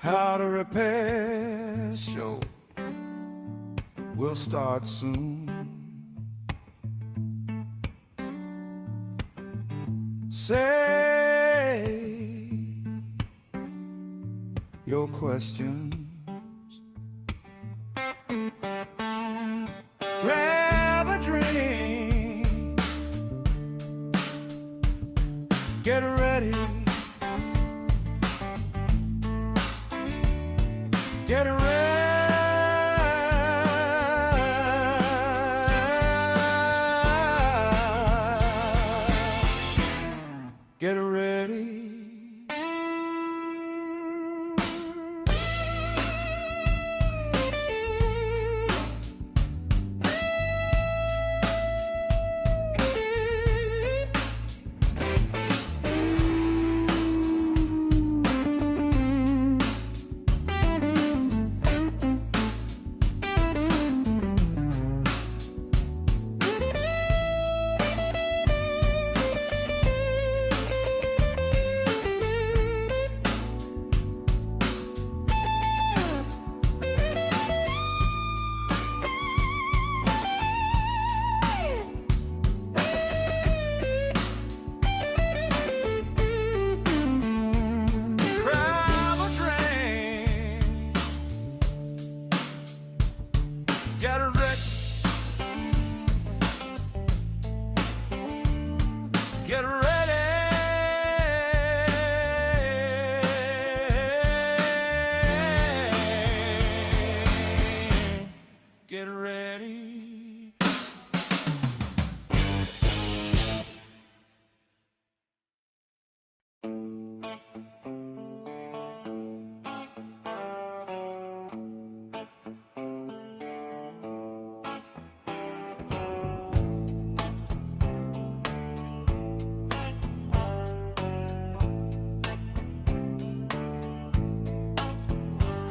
How to repair show will start soon. Say your questions. Grab a drink. Get ready. Get ready. Get ready.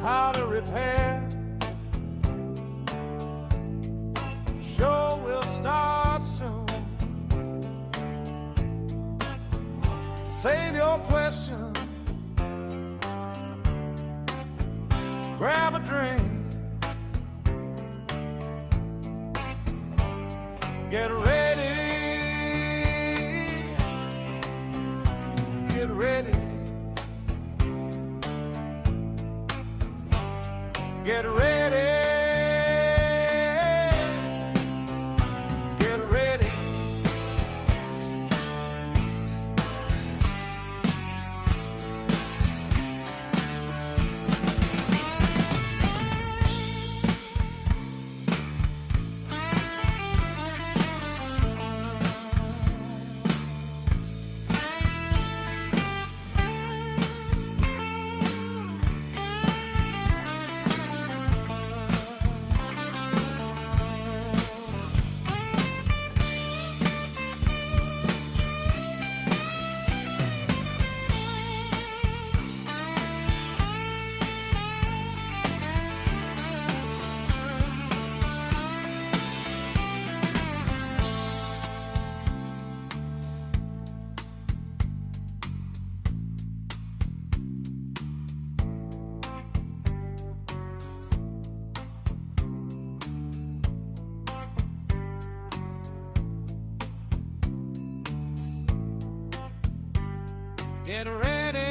How to repair show will start soon. Save your question. Grab a drink. Get ready. Get ready. Get ready. Get ready. Get ready.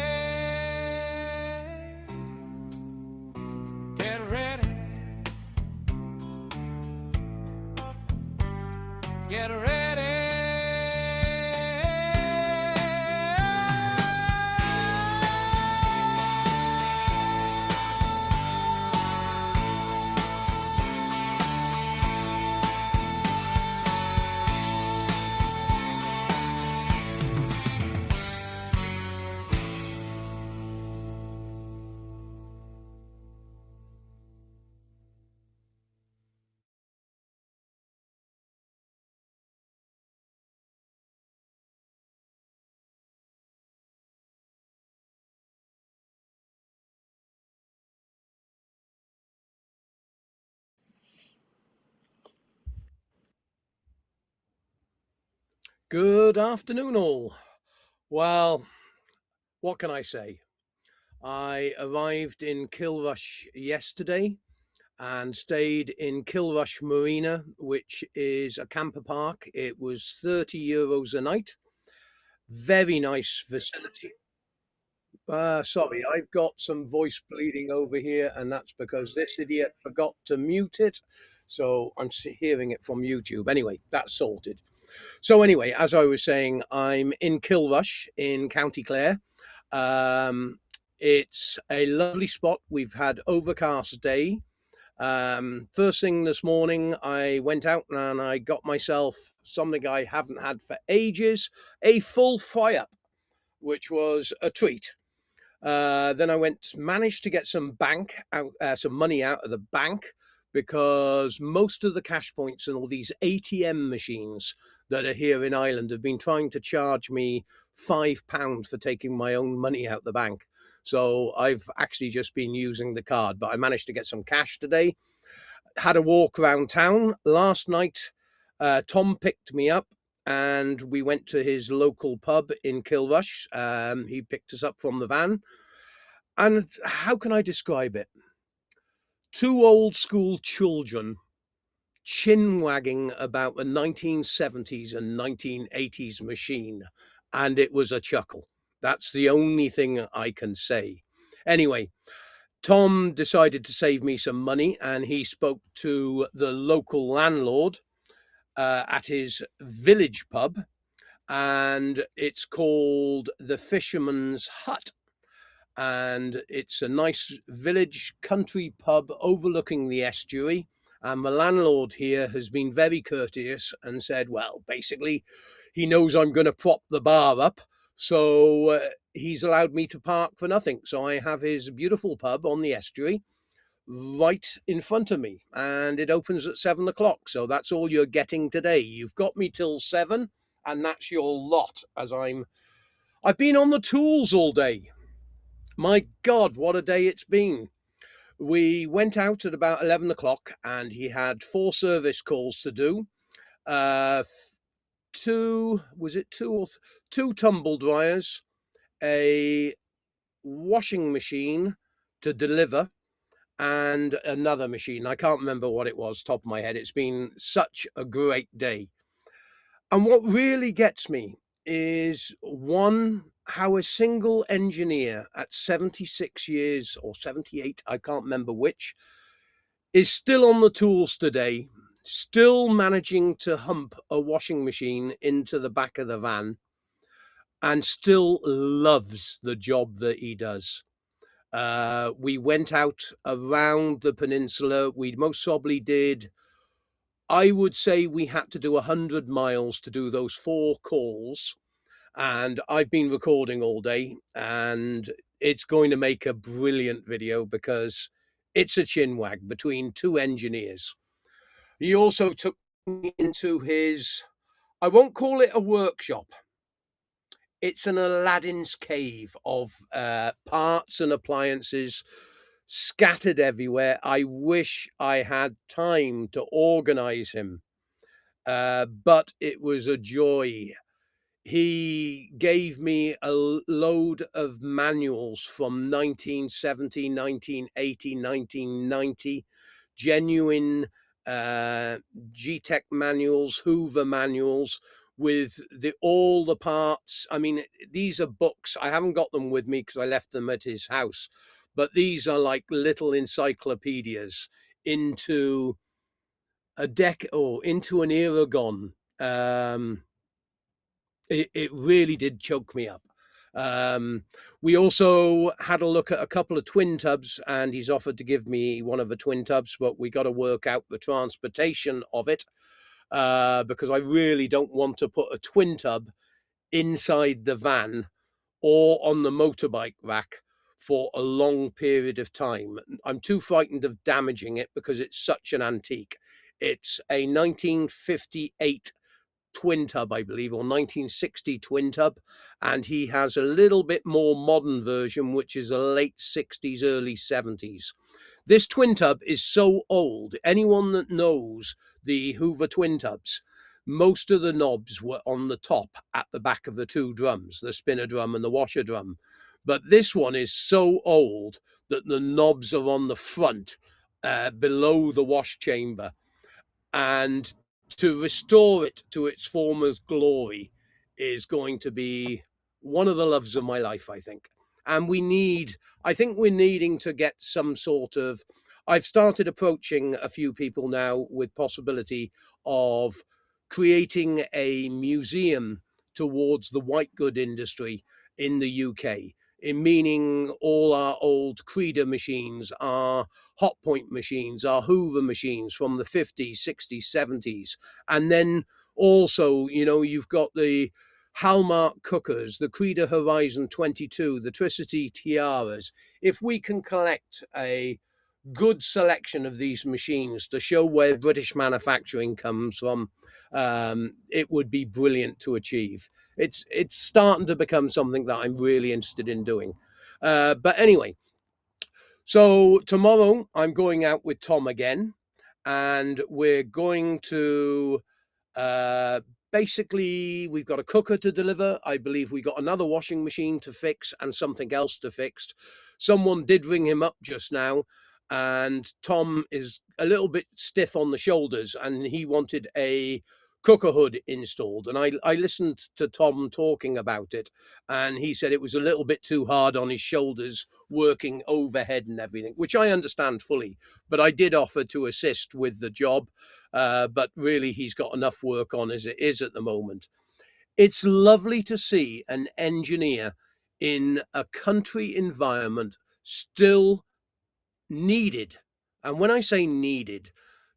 Get ready. Get ready. Good afternoon, all. Well, what can I say? I arrived in Kilrush yesterday and stayed in Kilrush Marina, which is a camper park. It was €30 a night. Very nice facility. Sorry, I've got some voice bleeding over here, and that's because this idiot forgot to mute it. So I'm hearing it from YouTube. Anyway, that's sorted. So anyway, as I was saying, I'm in Kilrush in County Clare. It's a lovely spot. We've had overcast day. First thing this morning, I went out and I got myself something I haven't had for ages, a full fry up, which was a treat. Then I managed to get some money out of the bank because most of the cash points and all these ATM machines that are here in Ireland have been trying to charge me £5 for taking my own money out the bank. So I've actually just been using the card, but I managed to get some cash today. Had a walk around town last night. Tom picked me up and we went to his local pub in Kilrush. He picked us up from the van. And how can I describe it? Two old school children chin wagging about a 1970s and 1980s machine. And it was a chuckle. That's the only thing I can say. Anyway, Tom decided to save me some money and he spoke to the local landlord at his village pub, and it's called the Fisherman's Hut. And it's a nice village country pub overlooking the estuary. And the landlord here has been very courteous and said, well, basically, he knows I'm going to prop the bar up. So he's allowed me to park for nothing. So I have his beautiful pub on the estuary right in front of me, and it opens at 7 o'clock. So that's all you're getting today. You've got me till 7, and that's your lot. I've been on the tools all day. My God, what a day it's been. We went out at about 11 o'clock and he had 4 service calls to do. Two tumble dryers, a washing machine to deliver, and another machine. I can't remember what it was, top of my head. It's been such a great day. And what really gets me is how a single engineer at 76 years or 78, I can't remember which, is still on the tools today, still managing to hump a washing machine into the back of the van, and still loves the job that he does. We went out around the peninsula. We most probably did, I would say we had to do 100 miles to do those 4 calls. And I've been recording all day, and it's going to make a brilliant video because it's a chin wag between 2 engineers. He also took me into I won't call it a workshop. It's an Aladdin's cave of parts and appliances scattered everywhere. I wish I had time to organize him, but it was a joy. He gave me a load of manuals from 1970, 1980, 1990, genuine G-Tech manuals, Hoover manuals with all the parts. I mean, these are books. I haven't got them with me because I left them at his house, but these are like little encyclopedias into into an era gone. It really did choke me up. We also had a look at a couple of twin tubs, and he's offered to give me one of the twin tubs, but we got to work out the transportation of it because I really don't want to put a twin tub inside the van or on the motorbike rack for a long period of time. I'm too frightened of damaging it because it's such an antique. It's a 1958 twin tub, I believe, or 1960 twin tub, and he has a little bit more modern version, which is a late 60s, early 70s. This twin tub is so old. Anyone that knows the Hoover twin tubs, most of the knobs were on the top at the back of the 2 drums, the spinner drum and the washer drum. But this one is so old that the knobs are on the front, below the wash chamber. And to restore it to its former glory is going to be one of the loves of my life, I think. And I think we're needing to get some sort of, I've started approaching a few people now with possibility of creating a museum towards the white good industry in the UK, in meaning all our old Creeder machines, our Hotpoint machines, our Hoover machines from the 50s, 60s, 70s. And then also, you've got the Hallmark cookers, the Creeder Horizon 22, the Tricity Tiaras. If we can collect a good selection of these machines to show where British manufacturing comes from, it would be brilliant to achieve. It's starting to become something that I'm really interested in doing. But anyway, so tomorrow I'm going out with Tom again, and we're going to basically, we've got a cooker to deliver. I believe we got another washing machine to fix and something else to fix. Someone did ring him up just now, and Tom is a little bit stiff on the shoulders, and he wanted a cooker hood installed. And I listened to Tom talking about it, and he said it was a little bit too hard on his shoulders working overhead and everything, which I understand fully. But I did offer to assist with the job. But really, he's got enough work on as it is at the moment. It's lovely to see an engineer in a country environment still needed. And when I say needed,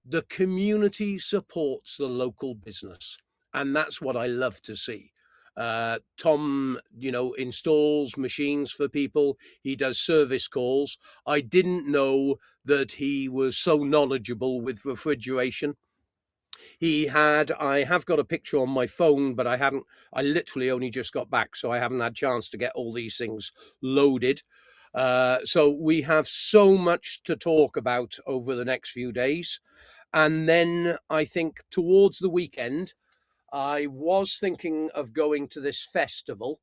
the community supports the local business. And that's what I love to see. Tom, installs machines for people. He does service calls. I didn't know that he was so knowledgeable with refrigeration. I have got a picture on my phone, but I literally only just got back, so I haven't had a chance to get all these things loaded. So we have so much to talk about over the next few days. And then I think towards the weekend, I was thinking of going to this festival,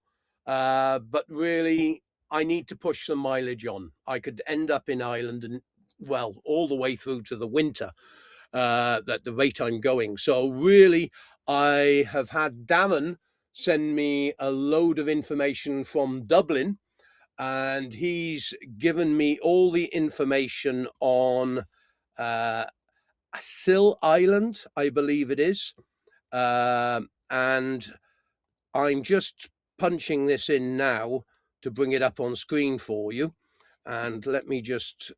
but really I need to push some mileage on. I could end up in Ireland and, well, all the way through to the winter, at the rate I'm going. So really, I have had Darren send me a load of information from Dublin, and he's given me all the information on Sill Island, I believe it is. And I'm just punching this in now to bring it up on screen for you. And let me just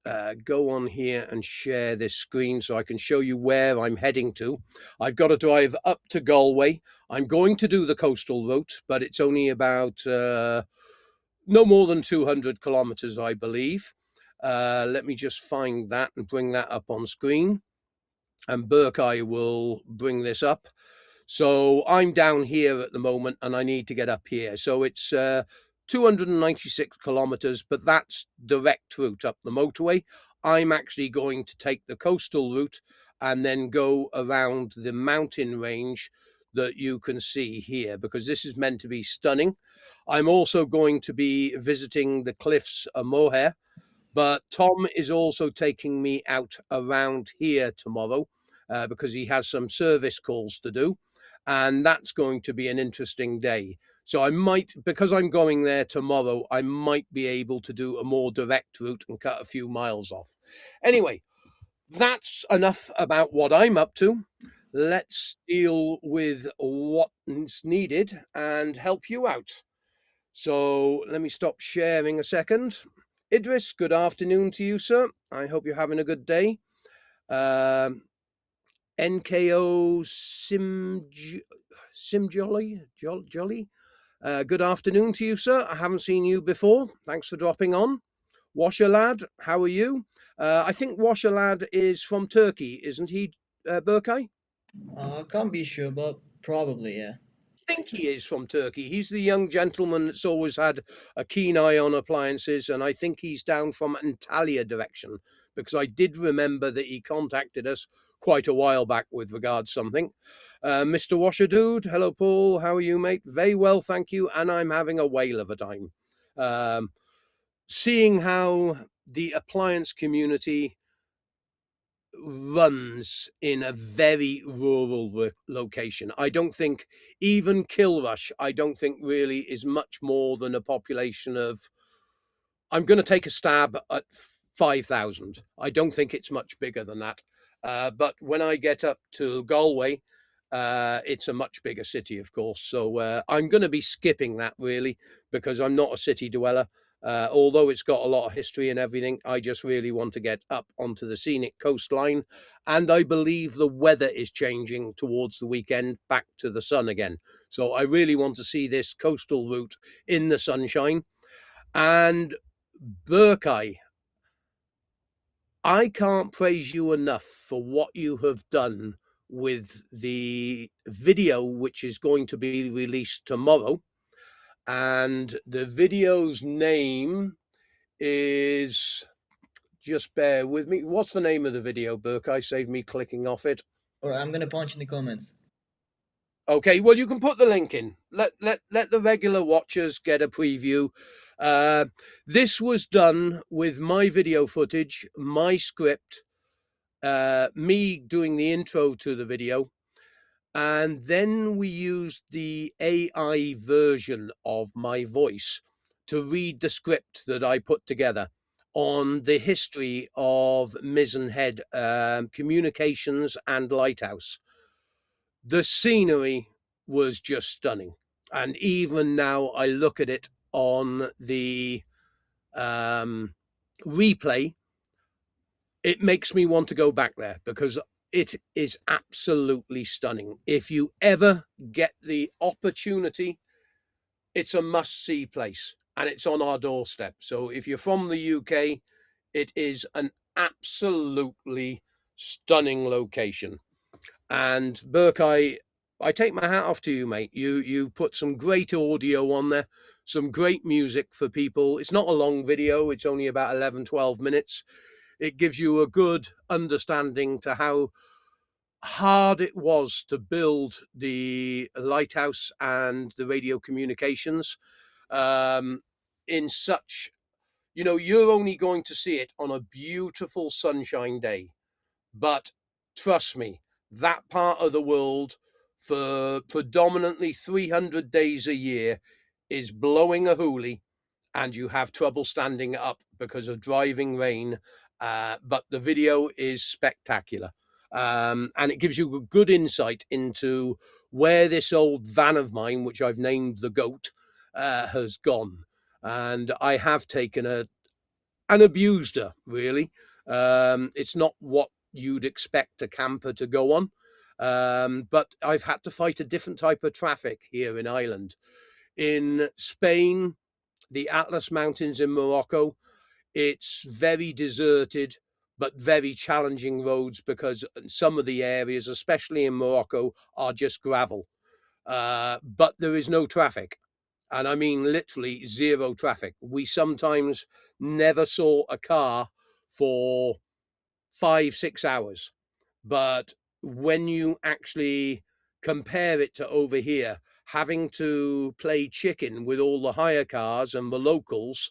go on here and share this screen so I can show you where I'm heading to. I've got to drive up to Galway. I'm going to do the coastal route, but it's only about no more than 200 kilometers, I believe. Let me just find that and bring that up on screen. And Burkeye will bring this up. So I'm down here at the moment and I need to get up here. So it's 296 kilometers, but that's direct route up the motorway. I'm actually going to take the coastal route and then go around the mountain range that you can see here, because this is meant to be stunning. I'm also going to be visiting the cliffs of Moher, but Tom is also taking me out around here tomorrow because he has some service calls to do. And that's going to be an interesting day. So I might, because I'm going there tomorrow, I might be able to do a more direct route and cut a few miles off. Anyway, that's enough about what I'm up to. Let's deal with what's needed and help you out. So let me stop sharing a second. Idris, good afternoon to you, sir. I hope you're having a good day. NKO Jolly. Good afternoon to you, sir. I haven't seen you before. Thanks for dropping on. Washer Lad, how are you? I think Washer Lad is from Turkey, isn't he, Burkay? Can't be sure, but probably, yeah. I think he is from Turkey. He's the young gentleman that's always had a keen eye on appliances, and I think he's down from Antalya direction, because I did remember that he contacted us quite a while back with regards something. Mr. Washer Dude, hello Paul, how are you, mate? Very well, thank you, and I'm having a whale of a time. Seeing how the appliance community runs in a very rural location. I don't think even Kilrush, I don't think really is much more than a population of, I'm going to take a stab at 5,000. I don't think it's much bigger than that. But when I get up to Galway, it's a much bigger city, of course. So I'm going to be skipping that really because I'm not a city dweller. Although it's got a lot of history and everything, I just really want to get up onto the scenic coastline. And I believe the weather is changing towards the weekend, back to the sun again. So I really want to see this coastal route in the sunshine. And Burkeye, I can't praise you enough for what you have done with the video, which is going to be released tomorrow. And the video's name is, just bear with me. What's the name of the video, Burkeye? Save me clicking off it. Or I'm gonna punch in the comments. Okay, well, you can put the link in. Let the regular watchers get a preview. This was done with my video footage, my script, me doing the intro to the video, and then we used the AI version of my voice to read the script that I put together on the history of Mizzen Head communications and lighthouse. The scenery was just stunning. And even now I look at it on the replay, it makes me want to go back there because it is absolutely stunning. If you ever get the opportunity, it's a must-see place and it's on our doorstep. So if you're from the UK, it is an absolutely stunning location. And Burkeye, I take my hat off to you, mate. You put some great audio on there, some great music for people. It's not a long video. It's only about 11, 12 minutes. It gives you a good understanding to how hard it was to build the lighthouse and the radio communications in such, you're only going to see it on a beautiful sunshine day. But trust me, that part of the world for predominantly 300 days a year is blowing a hoolie and you have trouble standing up because of driving rain. But the video is spectacular. And it gives you a good insight into where this old van of mine, which I've named the Goat, has gone. And I have taken and abused her, really. It's not what you'd expect a camper to go on. But I've had to fight a different type of traffic here in Ireland. In Spain, the Atlas Mountains in Morocco, it's very deserted, but very challenging roads because some of the areas, especially in Morocco, are just gravel. But there is no traffic. And I mean literally zero traffic. We sometimes never saw a car for 5-6 hours. But when you actually compare it to over here, having to play chicken with all the hire cars and the locals,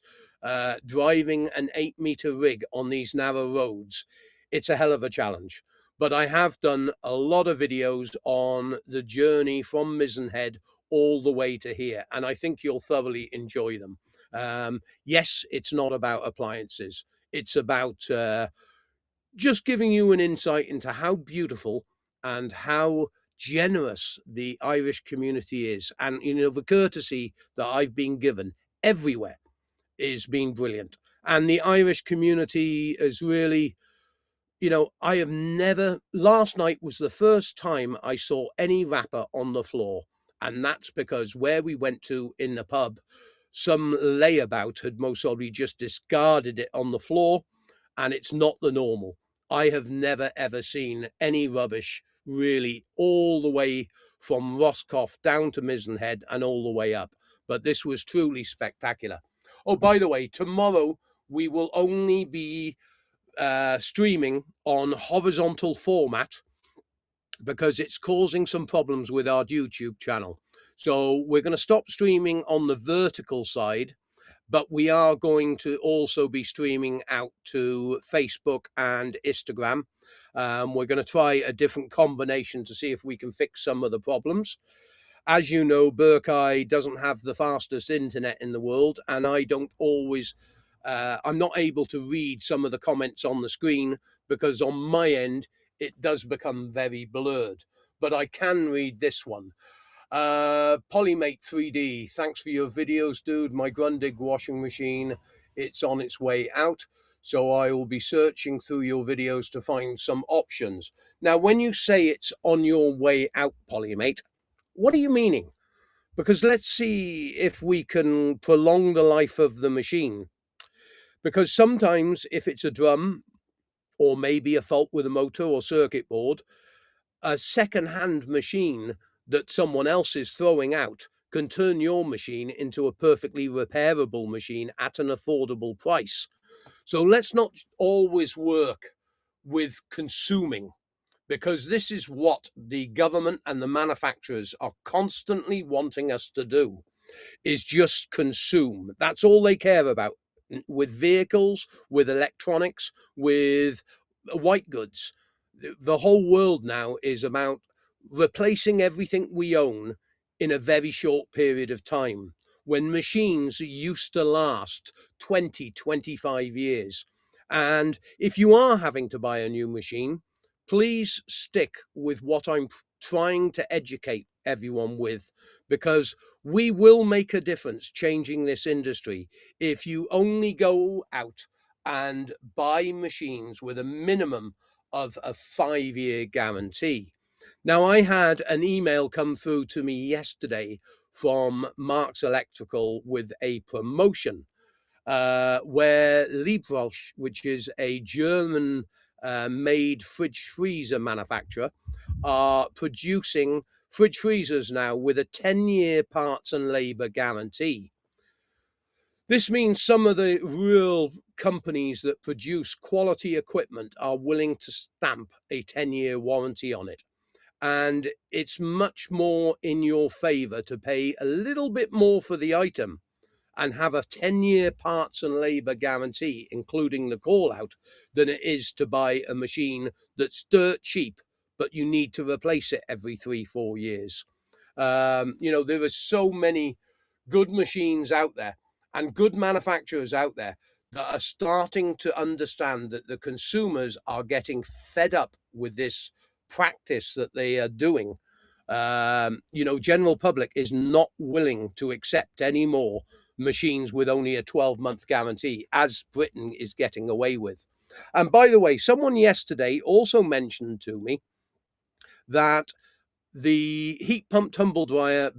driving an 8-meter rig on these narrow roads, it's a hell of a challenge. But I have done a lot of videos on the journey from Mizzen Head all the way to here, and I think you'll thoroughly enjoy them. Yes, it's not about appliances. It's about just giving you an insight into how beautiful and how generous the Irish community is. And, the courtesy that I've been given everywhere is been brilliant. And the Irish community is really, I have never, last night was the first time I saw any wrapper on the floor. And that's because where we went to in the pub, some layabout had most probably just discarded it on the floor, and it's not the normal. I have never, ever seen any rubbish really all the way from Roscoff down to Mizzen Head and all the way up. But this was truly spectacular. Oh, by the way, tomorrow we will only be streaming on horizontal format because it's causing some problems with our YouTube channel. So we're going to stop streaming on the vertical side, but we are going to also be streaming out to Facebook and Instagram. We're going to try a different combination to see if we can fix some of the problems. As you know, Berkay doesn't have the fastest internet in the world, and I don't always, I'm not able to read some of the comments on the screen because on my end, it does become very blurred. But I can read this one. Polymate 3D, thanks for your videos, dude. My Grundig washing machine, it's on its way out. So I will be searching through your videos to find some options. Now, when you say it's on your way out, Polymate, what are you meaning? Because let's see if we can prolong the life of the machine. Because sometimes if it's a drum or maybe a fault with a motor or circuit board, a second-hand machine that someone else is throwing out can turn your machine into a perfectly repairable machine at an affordable price. So let's not always work with consuming, because this is what the government and the manufacturers are constantly wanting us to do, is just consume. That's all they care about with vehicles, with electronics, with white goods. The whole world now is about replacing everything we own in a very short period of time, when machines used to last 20, 25 years. And if you are having to buy a new machine, please stick with what I'm trying to educate everyone with, because we will make a difference changing this industry if you only go out and buy machines with a minimum of a 5-year guarantee. Now, I had an email come through to me yesterday from Mark's Electrical with a promotion where Liebfrost, which is a German made fridge freezer manufacturer, are producing fridge freezers now with a 10-year parts and labor guarantee. This means some of the real companies that produce quality equipment are willing to stamp a 10-year warranty on it. And it's much more in your favor to pay a little bit more for the item and have a 10-year parts and labor guarantee, including the call out, than it is to buy a machine that's dirt cheap, but you need to replace it every 3-4 years. You know, there are so many good machines out there and good manufacturers out there that are starting to understand that the consumers are getting fed up with this practice that they are doing. You know, general public is not willing to accept any more machines with only a 12-month guarantee, as Britain is getting away with. And by the way, someone yesterday also mentioned to me that the heat pump tumble dryer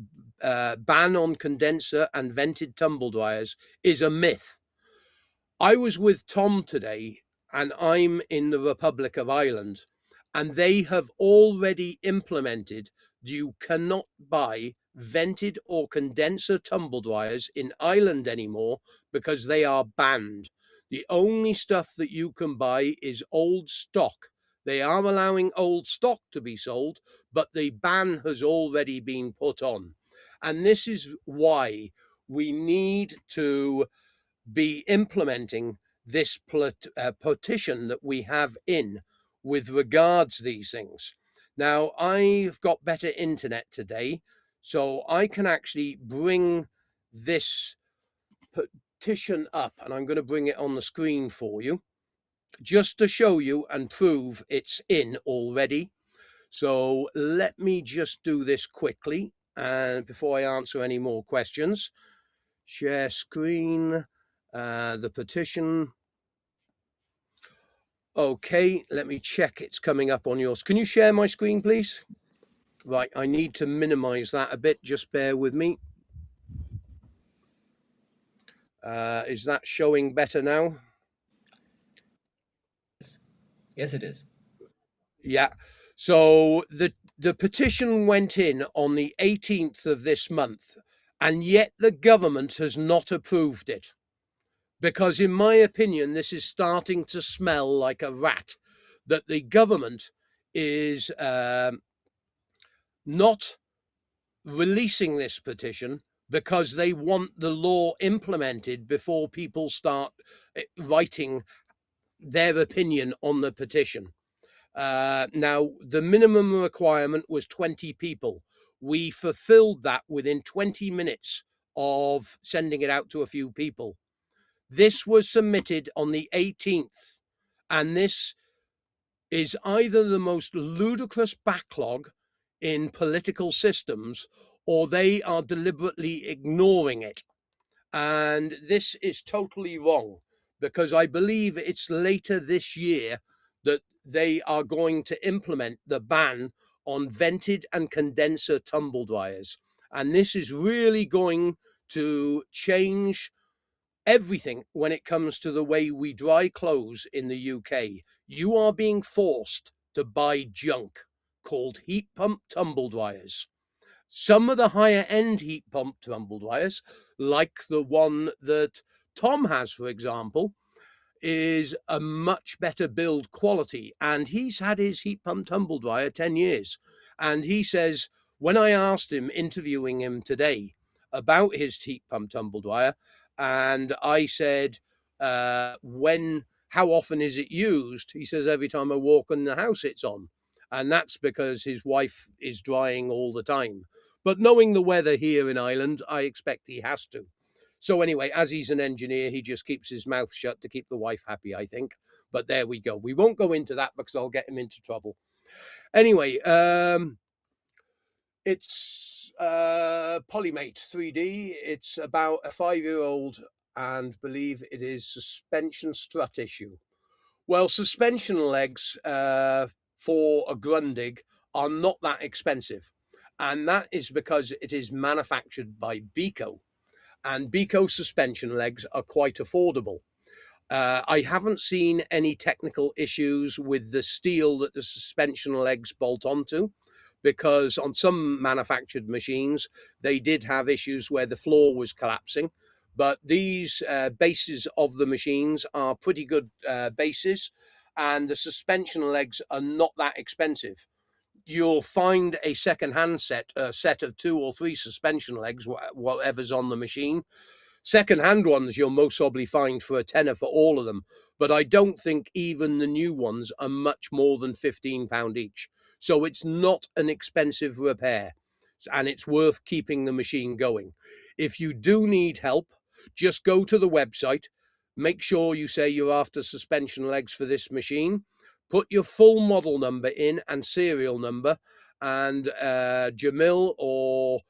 ban on condenser and vented tumble dryers is a myth. I was with Tom today, and I'm in the Republic of Ireland, and they have already implemented you cannot buy vented or condenser tumble dryers in Ireland anymore because they are banned. The only stuff that you can buy is old stock. They are allowing old stock to be sold, but the ban has already been put on. And this is why we need to be implementing this petition that we have in with regards to these things. Now, I've got better internet today, so I can actually bring this petition up, and I'm going to bring it on the screen for you just to show you and prove it's in already. So let me just do this quickly, and before I answer any more questions, share screen, the petition. Okay, let me check it's coming up on yours. Can you share my screen, please? Right, I need to minimize that a bit. Just bear with me. Is that showing better now? Yes, it is. Yeah. So the petition went in on the 18th of this month, and yet the government has not approved it. Because in my opinion, this is starting to smell like a rat, that the government is not releasing this petition because they want the law implemented before people start writing their opinion on the petition. Now, the minimum requirement was 20 people. We fulfilled that within 20 minutes of sending it out to a few people. This was submitted on the 18th, and this is either the most ludicrous backlog in political systems, or they are deliberately ignoring it. And this is totally wrong, because I believe it's later this year that they are going to implement the ban on vented and condenser tumble dryers. And this is really going to change everything when it comes to the way we dry clothes in the UK. You are being forced to buy junk called heat pump tumble dryers. Some of the higher end heat pump tumble dryers, like the one that Tom has, for example, is a much better build quality. And he's had his heat pump tumble dryer 10 years. And he says, when I asked him, interviewing him today about his heat pump tumble dryer, and I said, how often is it used? He says, every time I walk in the house, it's on. And that's because his wife is drying all the time. But knowing the weather here in Ireland, I expect he has to. So anyway, as he's an engineer, he just keeps his mouth shut to keep the wife happy, I think. But there we go. We won't go into that because I'll get him into trouble. Anyway, it's Polymate 3D. It's about a 5-year-old, and believe it is suspension strut issue. Well, suspension legs for a Grundig are not that expensive. And that is because it is manufactured by Beko. And Beko suspension legs are quite affordable. I haven't seen any technical issues with the steel that the suspension legs bolt onto, because on some manufactured machines, they did have issues where the floor was collapsing. But these bases of the machines are pretty good bases, and the suspension legs are not that expensive. You'll find a second-hand set of 2 or 3 suspension legs, whatever's on the machine. Second-hand ones you'll most probably find for a tenner for all of them, but I don't think even the new ones are much more than £15 each. So it's not an expensive repair, and it's worth keeping the machine going. If you do need help, just go to the website, make sure you say you're after suspension legs for this machine, put your full model number in and serial number, and Jamil or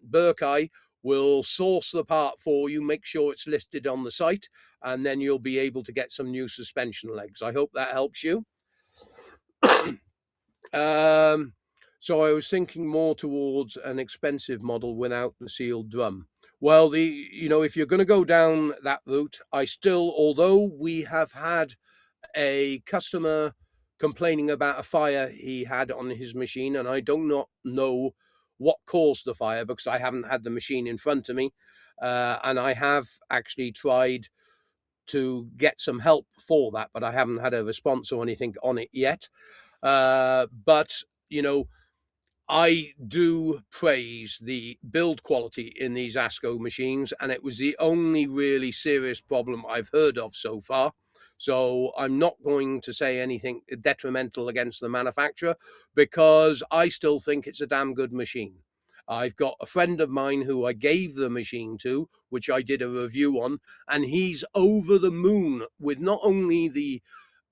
Burkeye will source the part for you, make sure it's listed on the site, and then you'll be able to get some new suspension legs. I hope that helps you. So I was thinking more towards an expensive model without the sealed drum. Well, if you're going to go down that route, although we have had a customer complaining about a fire he had on his machine, and I do not know what caused the fire because I haven't had the machine in front of me, and I have actually tried to get some help for that, but I haven't had a response or anything on it yet. But I do praise the build quality in these ASCO machines, and it was the only really serious problem I've heard of so far. So I'm not going to say anything detrimental against the manufacturer, because I still think it's a damn good machine. I've got a friend of mine who I gave the machine to, which I did a review on, and he's over the moon with not only the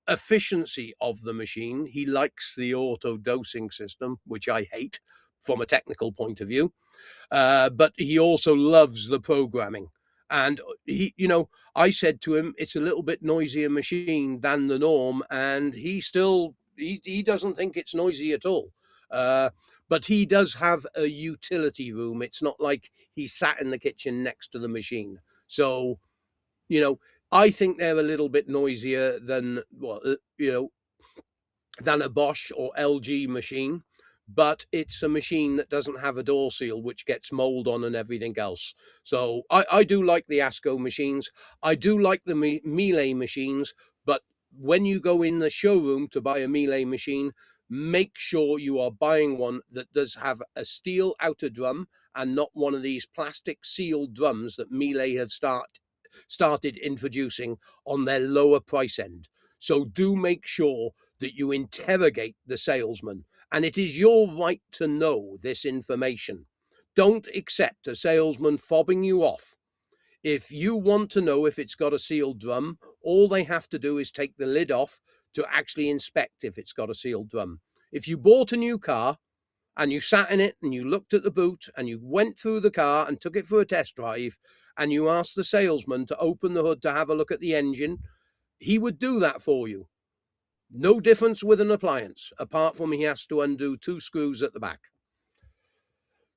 efficiency of the machine. He likes the auto dosing system, which I hate from a technical point of view, but he also loves the programming. And I said to him, it's a little bit noisier machine than the norm, and he doesn't think it's noisy at all. But he does have a utility room. It's not like he sat in the kitchen next to the machine. So, I think they're a little bit noisier than a Bosch or LG machine, but it's a machine that doesn't have a door seal, which gets mold on and everything else. So I do like the ASCO machines. I do like the Miele machines, but when you go in the showroom to buy a Miele machine, make sure you are buying one that does have a steel outer drum and not one of these plastic sealed drums that Miele have started introducing on their lower price end. So do make sure that you interrogate the salesman, and it is your right to know this information. Don't accept a salesman fobbing you off. If you want to know if it's got a sealed drum, all they have to do is take the lid off to actually inspect if it's got a sealed drum. If you bought a new car and you sat in it and you looked at the boot and you went through the car and took it for a test drive and you asked the salesman to open the hood to have a look at the engine, he would do that for you. No difference with an appliance, apart from he has to undo 2 screws at the back.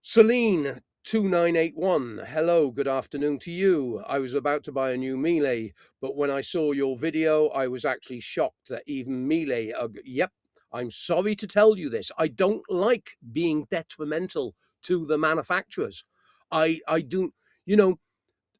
Celine 2981, hello, good afternoon to you. I was about to buy a new Miele, but when I saw your video, I was actually shocked that even Miele, yep, I'm sorry to tell you this. I don't like being detrimental to the manufacturers. I do, you know,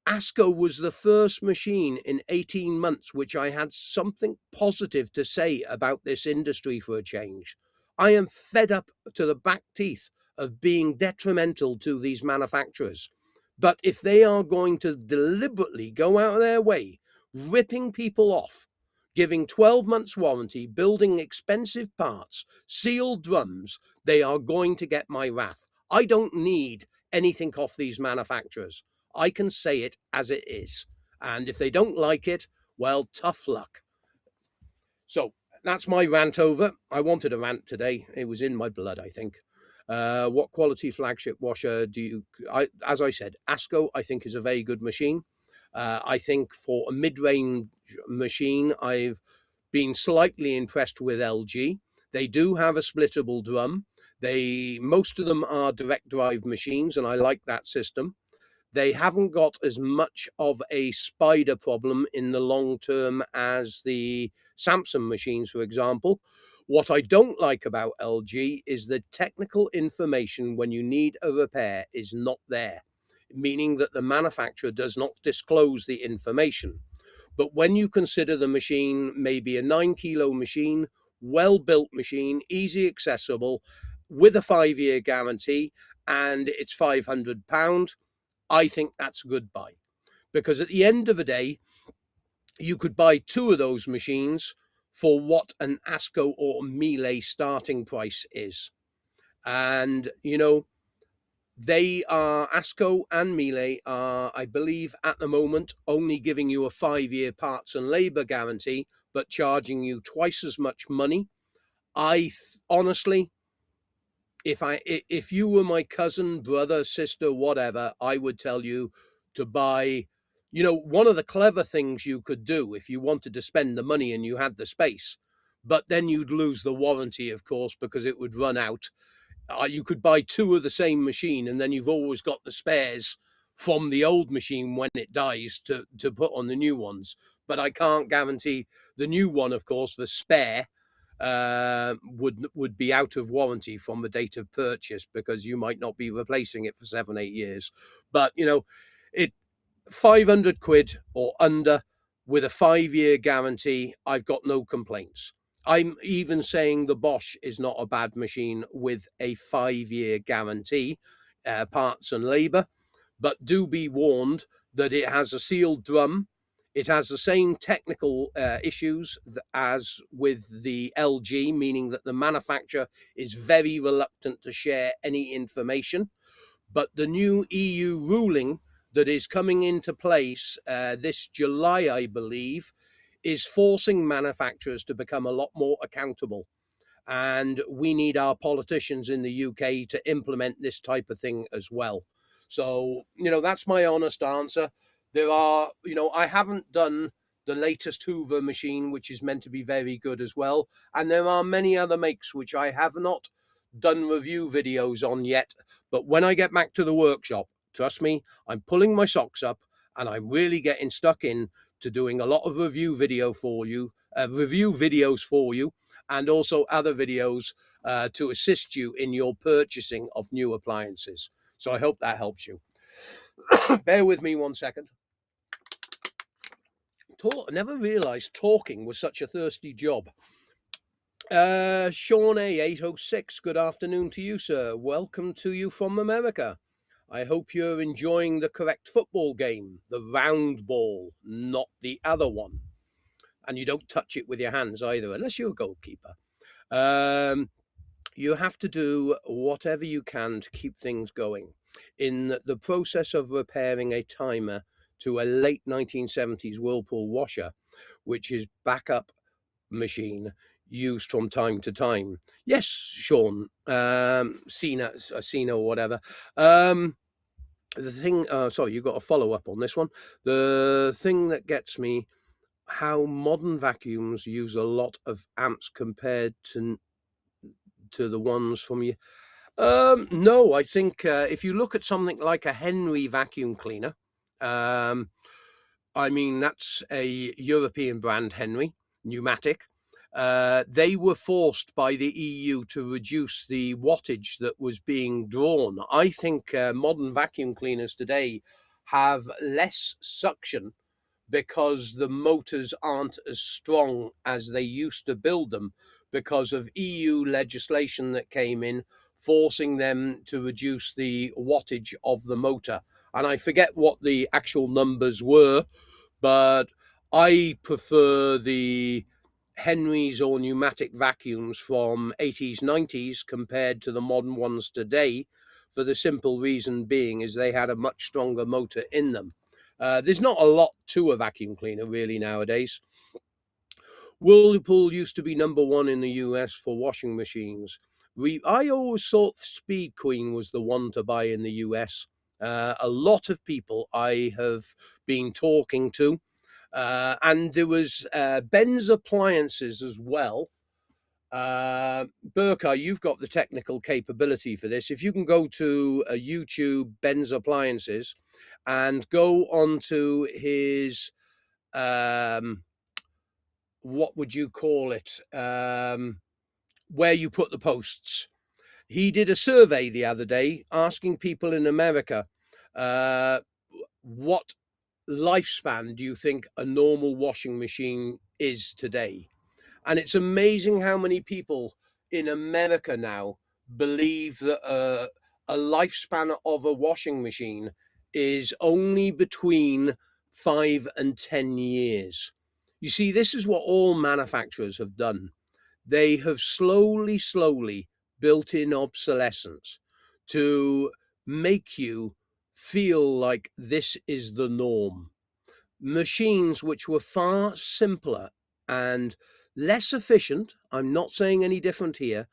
ASCO was the first machine in 18 months which I had something positive to say about this industry for a change. I am fed up to the back teeth of being detrimental to these manufacturers. But if they are going to deliberately go out of their way, ripping people off, giving 12 months warranty, building expensive parts, sealed drums, they are going to get my wrath. I don't need anything off these manufacturers. I can say it as it is. And if they don't like it, well, tough luck. So that's my rant over. I wanted a rant today. It was in my blood, I think. What quality flagship washer do you... as I said, ASCO, I think, is a very good machine. I think for a mid-range machine, I've been slightly impressed with LG. They do have a splittable drum. Most of them are direct drive machines, and I like that system. They haven't got as much of a spider problem in the long term as the Samsung machines, for example. What I don't like about LG is the technical information when you need a repair is not there, meaning that the manufacturer does not disclose the information. But when you consider the machine maybe a 9-kilo machine, well-built machine, easy accessible, with a 5-year guarantee, and it's £500, I think that's a good buy. Because at the end of the day, you could buy 2 of those machines for what an ASCO or Miele starting price is. And, you know, they are, ASCO and Miele are, I believe, at the moment, only giving you a 5-year parts and labor guarantee, but charging you twice as much money. Honestly, if you were my cousin, brother, sister, whatever, I would tell you to buy, you know, one of the clever things you could do if you wanted to spend the money and you had the space, but then you'd lose the warranty, of course, because it would run out. You could buy 2 of the same machine, and then you've always got the spares from the old machine when it dies to put on the new ones. But I can't guarantee the new one, of course, the spare would be out of warranty from the date of purchase, because you might not be replacing it for 7-8 years. But you know, it 500 quid or under with a 5-year guarantee, I've got no complaints. I'm even saying the Bosch is not a bad machine with a 5-year guarantee, parts and labor, but do be warned that it has a sealed drum. It has the same technical issues as with the LG, meaning that the manufacturer is very reluctant to share any information. But the new EU ruling that is coming into place this July, I believe, is forcing manufacturers to become a lot more accountable. And we need our politicians in the UK to implement this type of thing as well. So, you know, that's my honest answer. There are, you know, I haven't done the latest Hoover machine, which is meant to be very good as well. And there are many other makes which I have not done review videos on yet. But when I get back to the workshop, trust me, I'm pulling my socks up and I'm really getting stuck in to doing a lot of review videos for you, and also other videos to assist you in your purchasing of new appliances. So I hope that helps you. Bear with me 1 second. I never realized talking was such a thirsty job. Sean A806, good afternoon to you, sir. Welcome to you from America. I hope you're enjoying the correct football game, the round ball, not the other one. And you don't touch it with your hands either, unless you're a goalkeeper. You have to do whatever you can to keep things going. In the process of repairing a timer to a late 1970s Whirlpool washer, which is backup machine used from time to time. Yes, Sean, Cena or whatever. The thing, sorry, you got a follow up on this one. The thing that gets me, how modern vacuums use a lot of amps compared to the ones from you. No, I think if you look at something like a Henry vacuum cleaner, I mean, that's a European brand, Henry, pneumatic. They were forced by the EU to reduce the wattage that was being drawn. I think modern vacuum cleaners today have less suction because the motors aren't as strong as they used to build them because of EU legislation that came in forcing them to reduce the wattage of the motor. And I forget what the actual numbers were, but I prefer the Henrys or pneumatic vacuums from 80s, 90s compared to the modern ones today, for the simple reason being is they had a much stronger motor in them. There's not a lot to a vacuum cleaner really nowadays. Whirlpool used to be number one in the US for washing machines. I always thought Speed Queen was the one to buy in the US. A lot of people I have been talking to, and there was Ben's Appliances as well. Burka, you've got the technical capability for this. If you can go to YouTube, Ben's Appliances, and go onto his what would you call it, where you put the posts. He did a survey the other day asking people in America, what lifespan do you think a normal washing machine is today? And it's amazing how many people in America now believe that a lifespan of a washing machine is only between 5 and 10 years. You see, this is what all manufacturers have done. They have slowly built in obsolescence to make you feel like this is the norm. Machines which were far simpler and less efficient, I'm not saying any different here,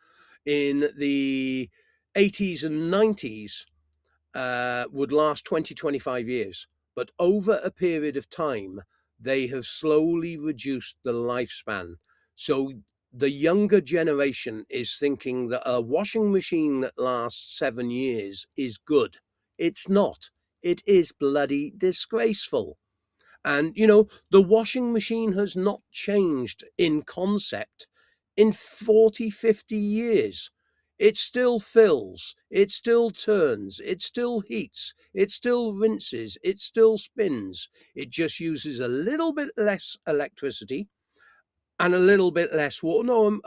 in the 80s and 90s would last 20, 25 years. But over a period of time, they have slowly reduced the lifespan. So the younger generation is thinking that a washing machine that lasts 7 years is good. It's not. It is bloody disgraceful. And, you know, the washing machine has not changed in concept in 40, 50 years. It still fills, it still turns, it still heats, it still rinses, it still spins. It just uses a little bit less electricity and a little bit less water. No,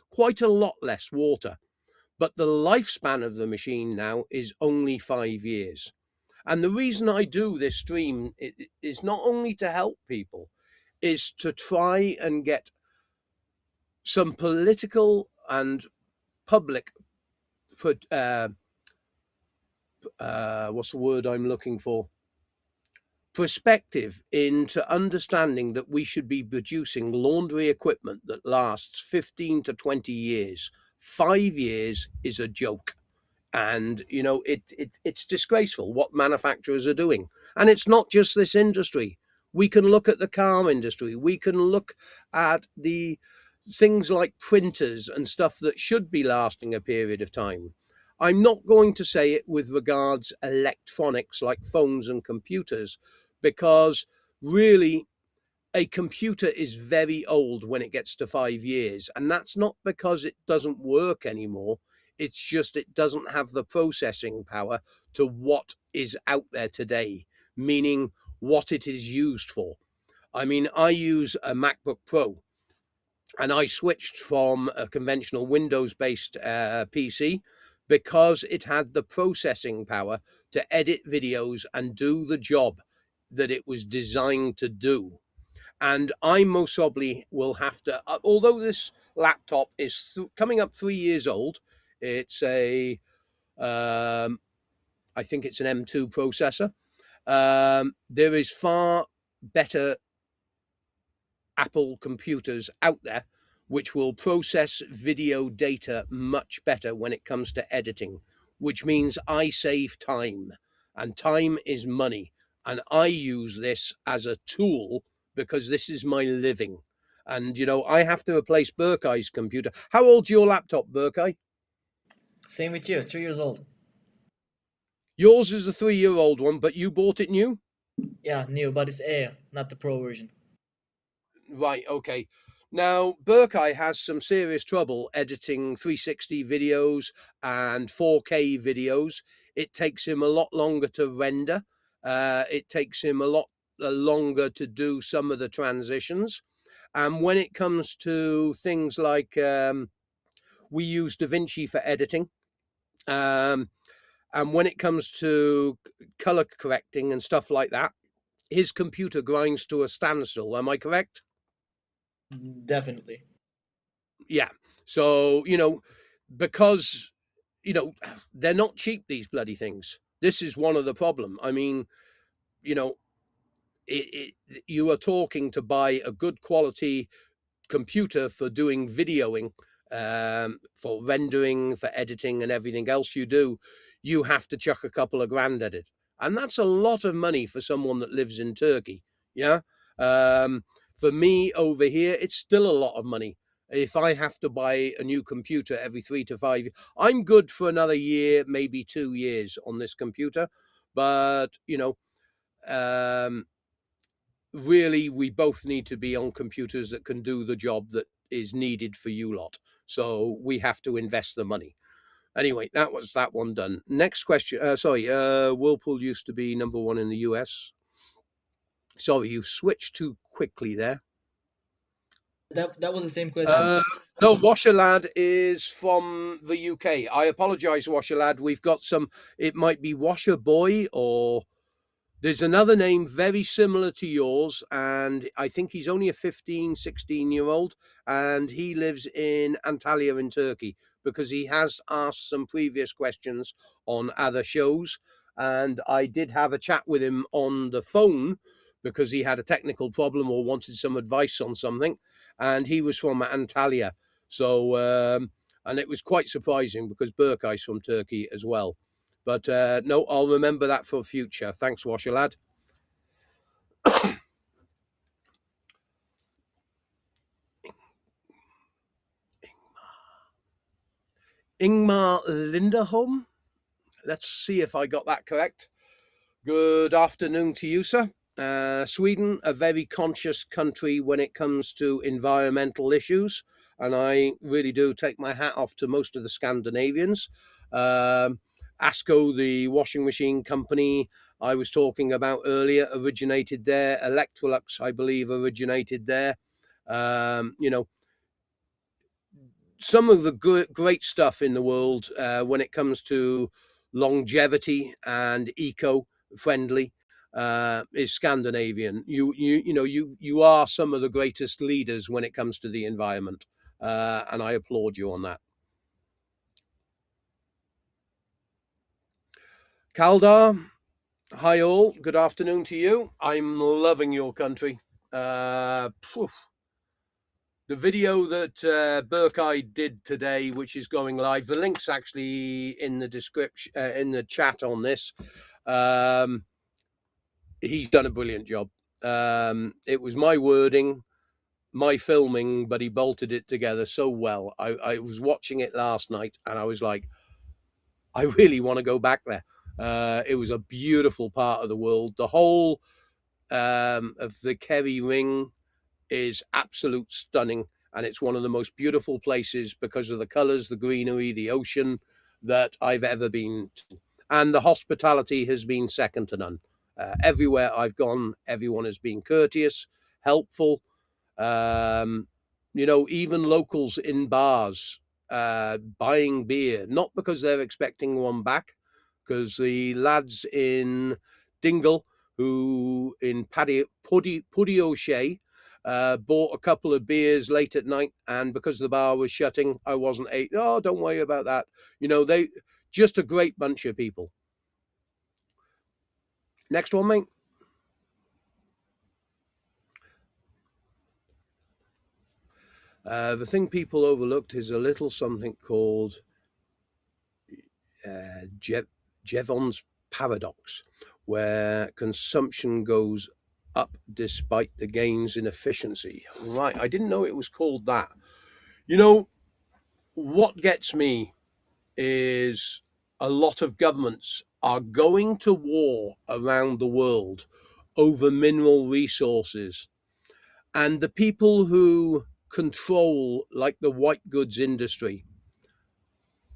quite a lot less water. But the lifespan of the machine now is only 5 years. And the reason I do this stream is not only to help people, is to try and get some political and public, what's the word I'm looking for? Perspective into understanding that we should be producing laundry equipment that lasts 15 to 20 years. 5 years is a joke. And, you know, it's disgraceful what manufacturers are doing. And it's not just this industry. We can look at the car industry. We can look at the things like printers and stuff that should be lasting a period of time. I'm not going to say it with regards electronics like phones and computers, because really a computer is very old when it gets to 5 years. And that's not because it doesn't work anymore. It's just it doesn't have the processing power to what is out there today, meaning what it is used for. I mean, I use a MacBook Pro. and I switched from a conventional Windows-based PC because it had the processing power to edit videos and do the job that it was designed to do. And I most probably will have to, although this laptop is coming up 3 years old, it's a, I think it's an M2 processor. There is far better Apple computers out there which will process video data much better when it comes to editing, which means I save time, and time is money. And I use this as a tool because this is my living. And, you know, I have to replace Burkai's computer. How old's your laptop, Burkai? Same with you, 3 years old. Yours is a 3-year-old one, but you bought it new? Yeah, new, but it's Air, not the Pro version. Right, okay. Now, Burkai has some serious trouble editing 360 videos and 4K videos. It takes him a lot longer to render. It takes him a lot longer to do some of the transitions. And when it comes to things like we use DaVinci for editing, and when it comes to color correcting and stuff like that, his computer grinds to a standstill. Am I correct? Definitely. Yeah. So, you know, because, you know, they're not cheap, these bloody things. This is one of the problem. I mean, you know, you are talking to buy a good quality computer for doing videoing, for rendering, for editing and everything else you do. You have to chuck a couple of grand at it. And that's a lot of money for someone that lives in Turkey. Yeah. For me over here, it's still a lot of money. If I have to buy a new computer every 3 to 5, I'm good for another year, maybe 2 years on this computer. But, you know, really, we both need to be on computers that can do the job that is needed for you lot. So we have to invest the money. Anyway, that was that one done. Next question. Whirlpool used to be number 1 in the US. Sorry, you switched too quickly there. That was the same question. No, Washer Lad is from the UK. I apologize, Washer Lad. We've got some, it might be Washer Boy, or there's another name very similar to yours, and I think he's only a 15, 16-year-old, and he lives in Antalya in Turkey, because he has asked some previous questions on other shows, and I did have a chat with him on the phone because he had a technical problem or wanted some advice on something, and he was from Antalya. So, and it was quite surprising because Berkay's from Turkey as well. But no, I'll remember that for future. Thanks, Washer Lad. Ingmar Linderholm. Let's see if I got that correct. Good afternoon to you, sir. Sweden, a very conscious country when it comes to environmental issues, and I really do take my hat off to most of the Scandinavians. Asco, the washing machine company I was talking about earlier, originated there. Electrolux, I believe, originated there. You know, some of the great stuff in the world when it comes to longevity and eco-friendly is Scandinavian. You are some of the greatest leaders when it comes to the environment, and I applaud you on that. Kaldar, hi all. Good afternoon to you. I'm loving your country. The video that Berkay did today, which is going live, the link's actually in the description, in the chat on this. He's done a brilliant job. It was my wording, my filming, but he bolted it together so well. I was watching it last night and I was like, I really want to go back there. It was a beautiful part of the world. The whole of the Kerry Ring is absolute stunning, and it's one of the most beautiful places because of the colors, the greenery, the ocean that I've ever been to. And the hospitality has been second to none. Everywhere I've gone, everyone has been courteous, helpful. You know, even locals in bars buying beer, not because they're expecting one back, because the lads in Dingle, who in Puddy O'Shea, bought a couple of beers late at night, and because the bar was shutting, I wasn't oh, don't worry about that. You know, they just a great bunch of people. Next one, mate. The thing people overlooked is a little something called Jevon's paradox, where consumption goes up despite the gains in efficiency. Right, I didn't know it was called that. You know, what gets me is a lot of governments are going to war around the world over mineral resources. And the people who control, like the white goods industry,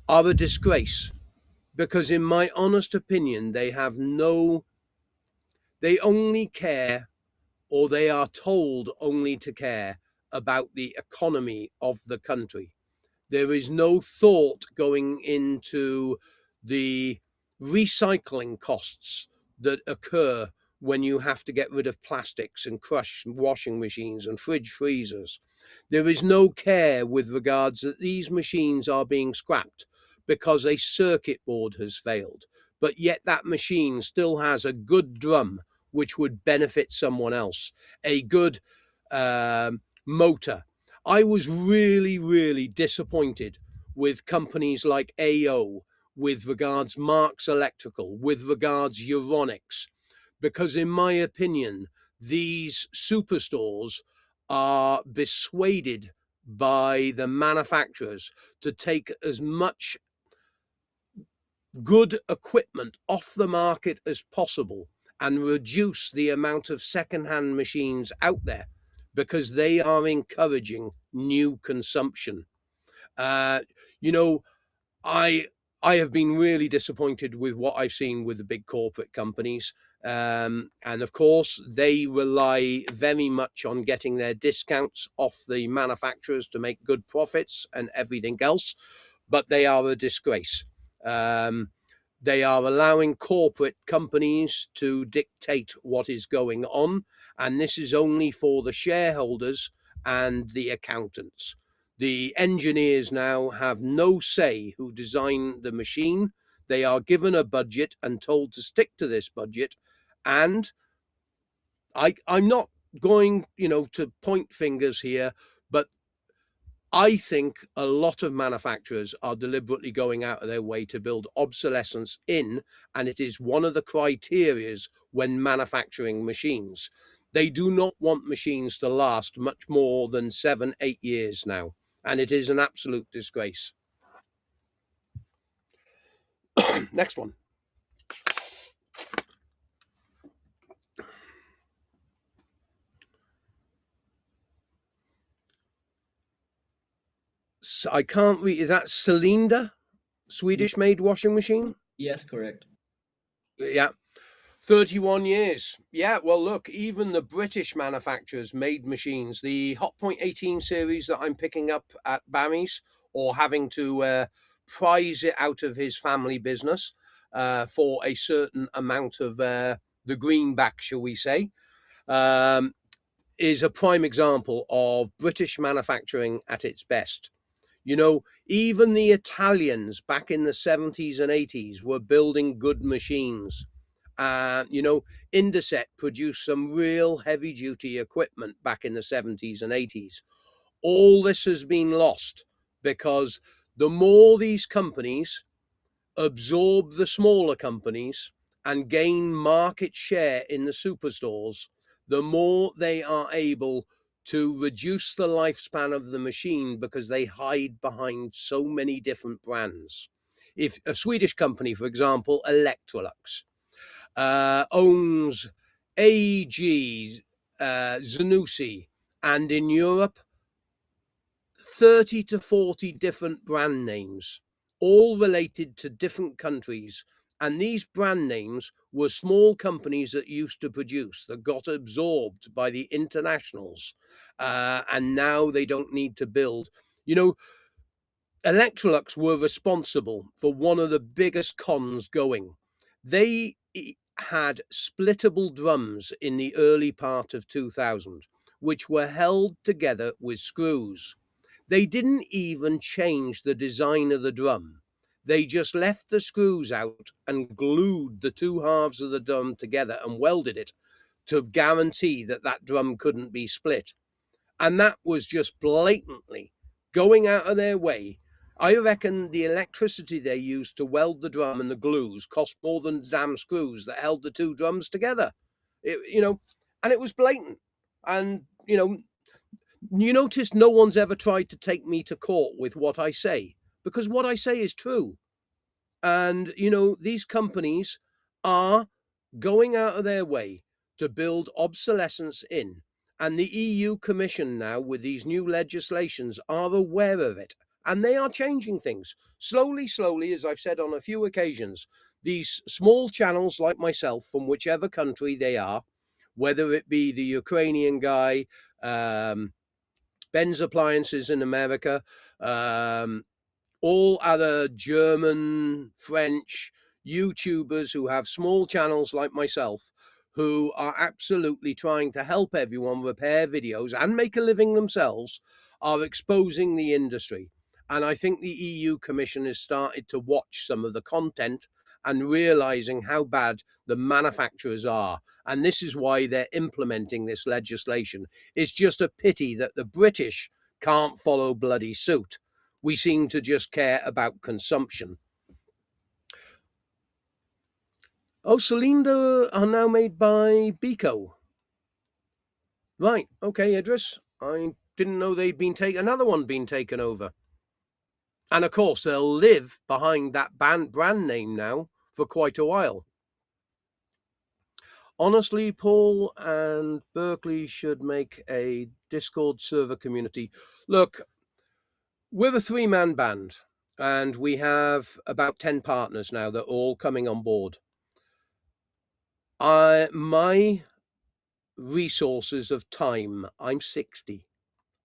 are a disgrace. Because in my honest opinion, they only care, or they are told only to care about the economy of the country. There is no thought going into the recycling costs that occur when you have to get rid of plastics and crush washing machines and fridge freezers. There is no care with regards that these machines are being scrapped because a circuit board has failed, but yet that machine still has a good drum which would benefit someone else, a good motor. I was really, really disappointed with companies like AO, with regards Marks Electrical, with regards Euronics, because in my opinion, these superstores are persuaded by the manufacturers to take as much good equipment off the market as possible and reduce the amount of second-hand machines out there, because they are encouraging new consumption. You know, I have been really disappointed with what I've seen with the big corporate companies. And of course, they rely very much on getting their discounts off the manufacturers to make good profits and everything else, but they are a disgrace. They are allowing corporate companies to dictate what is going on, and this is only for the shareholders and the accountants. The engineers now have no say who design the machine. They are given a budget and told to stick to this budget. And I'm not going, to point fingers here, but I think a lot of manufacturers are deliberately going out of their way to build obsolescence in, and it is one of the criterias when manufacturing machines. They do not want machines to last much more than 7-8 years now, and it is an absolute disgrace. Next one. So I can't read. Is that Cylinder? Swedish-made washing machine? Yes, correct. Yeah. 31 years. Yeah, well, look, even the British manufacturers made machines. The Hotpoint 18 series that I'm picking up at Barry's, or having to prize it out of his family business for a certain amount of the greenback, shall we say, is a prime example of British manufacturing at its best. You know, even the Italians back in the 70s and 80s were building good machines. Indeset produced some real heavy duty equipment back in the 70s and 80s. All this has been lost because the more these companies absorb the smaller companies and gain market share in the superstores, the more they are able to reduce the lifespan of the machine because they hide behind so many different brands. If a Swedish company, for example, Electrolux, owns AG, Zanussi, and in Europe, 30 to 40 different brand names, all related to different countries And these brand names were small companies that used to produce that got absorbed by the internationals. And now they don't need to build. You know, Electrolux were responsible for one of the biggest cons going. They had splittable drums in the early part of 2000, which were held together with screws. They didn't even change the design of the drum. They just left the screws out and glued the two halves of the drum together and welded it to guarantee that that drum couldn't be split. And that was just blatantly going out of their way. I reckon the electricity they used to weld the drum and the glues cost more than the damn screws that held the two drums together. And it was blatant. And, you notice no one's ever tried to take me to court with what I say, because what I say is true. And, these companies are going out of their way to build obsolescence in. And the EU Commission now, with these new legislations, are aware of it. And they are changing things. Slowly, as I've said on a few occasions, these small channels like myself, from whichever country they are, whether it be the Ukrainian guy, Ben's Appliances in America, all other German, French YouTubers who have small channels like myself, who are absolutely trying to help everyone repair videos and make a living themselves, are exposing the industry. And I think the EU Commission has started to watch some of the content and realizing how bad the manufacturers are. And this is why they're implementing this legislation. It's just a pity that the British can't follow bloody suit. We seem to just care about consumption. Oh, Cylinder are now made by Beko. Right, okay, Idris. I didn't know they'd been another one been taken over. And of course, they'll live behind that brand name now for quite a while. Honestly, Paul and Berkeley should make a Discord server community. Look, we're a 3-man band, and we have about 10 partners now that are all coming on board. My resources of time, I'm 60.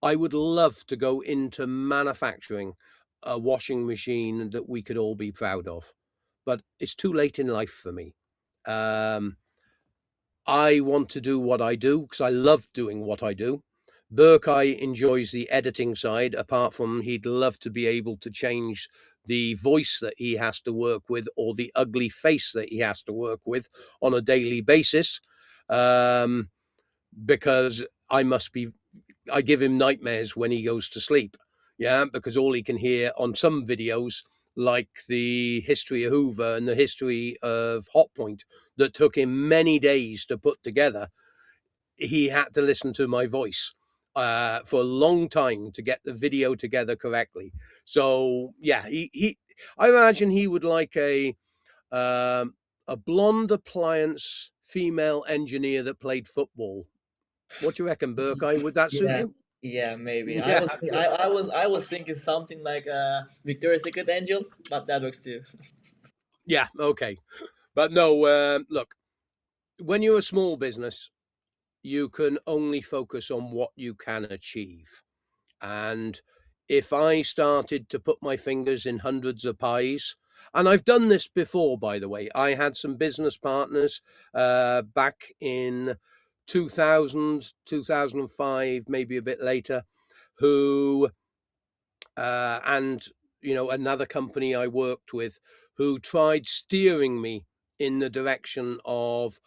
I would love to go into manufacturing a washing machine that we could all be proud of, but it's too late in life for me. I want to do what I do because I love doing what I do. Berkay enjoys the editing side, apart from he'd love to be able to change the voice that he has to work with or the ugly face that he has to work with on a daily basis, because I give him nightmares when he goes to sleep. Yeah, because all he can hear on some videos, like the history of Hoover and the history of Hotpoint, that took him many days to put together, he had to listen to my voice for a long time to get the video together correctly. So yeah, I imagine he would like a blonde appliance female engineer that played football. What do you reckon, Berkay? Would that suit you? Yeah, maybe. Yeah. I was thinking something like Victoria's Secret Angel, but that works too. Yeah, okay. But no, look, when you're a small business, you can only focus on what you can achieve. And if I started to put my fingers in hundreds of pies, and I've done this before, by the way, I had some business partners back in 2000, 2005, maybe a bit later, who, and, another company I worked with, who tried steering me in the direction of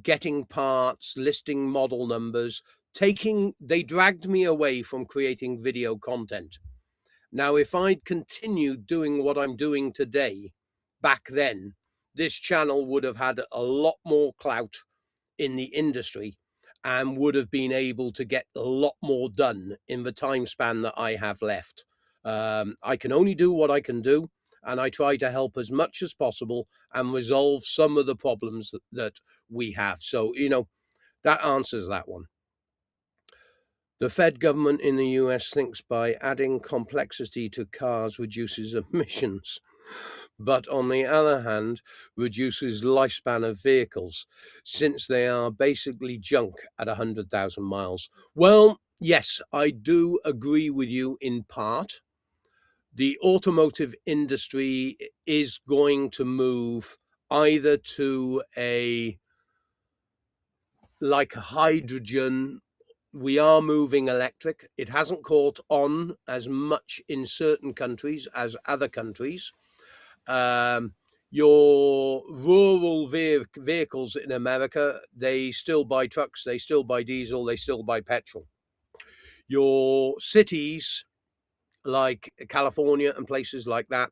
getting parts, listing model numbers, they dragged me away from creating video content. Now, if I'd continued doing what I'm doing today, back then, this channel would have had a lot more clout in the industry and would have been able to get a lot more done in the time span that I have left. I can only do what I can do, and I try to help as much as possible and resolve some of the problems that we have. So, that answers that one. The Fed government in the US thinks by adding complexity to cars reduces emissions. but on the other hand, reduces lifespan of vehicles since they are basically junk at 100,000 miles. Well, yes, I do agree with you in part. The automotive industry is going to move either to like hydrogen. We are moving electric. It hasn't caught on as much in certain countries as other countries. Your rural vehicles in America, they still buy trucks, they still buy diesel, they still buy petrol. Your cities, like California and places like that,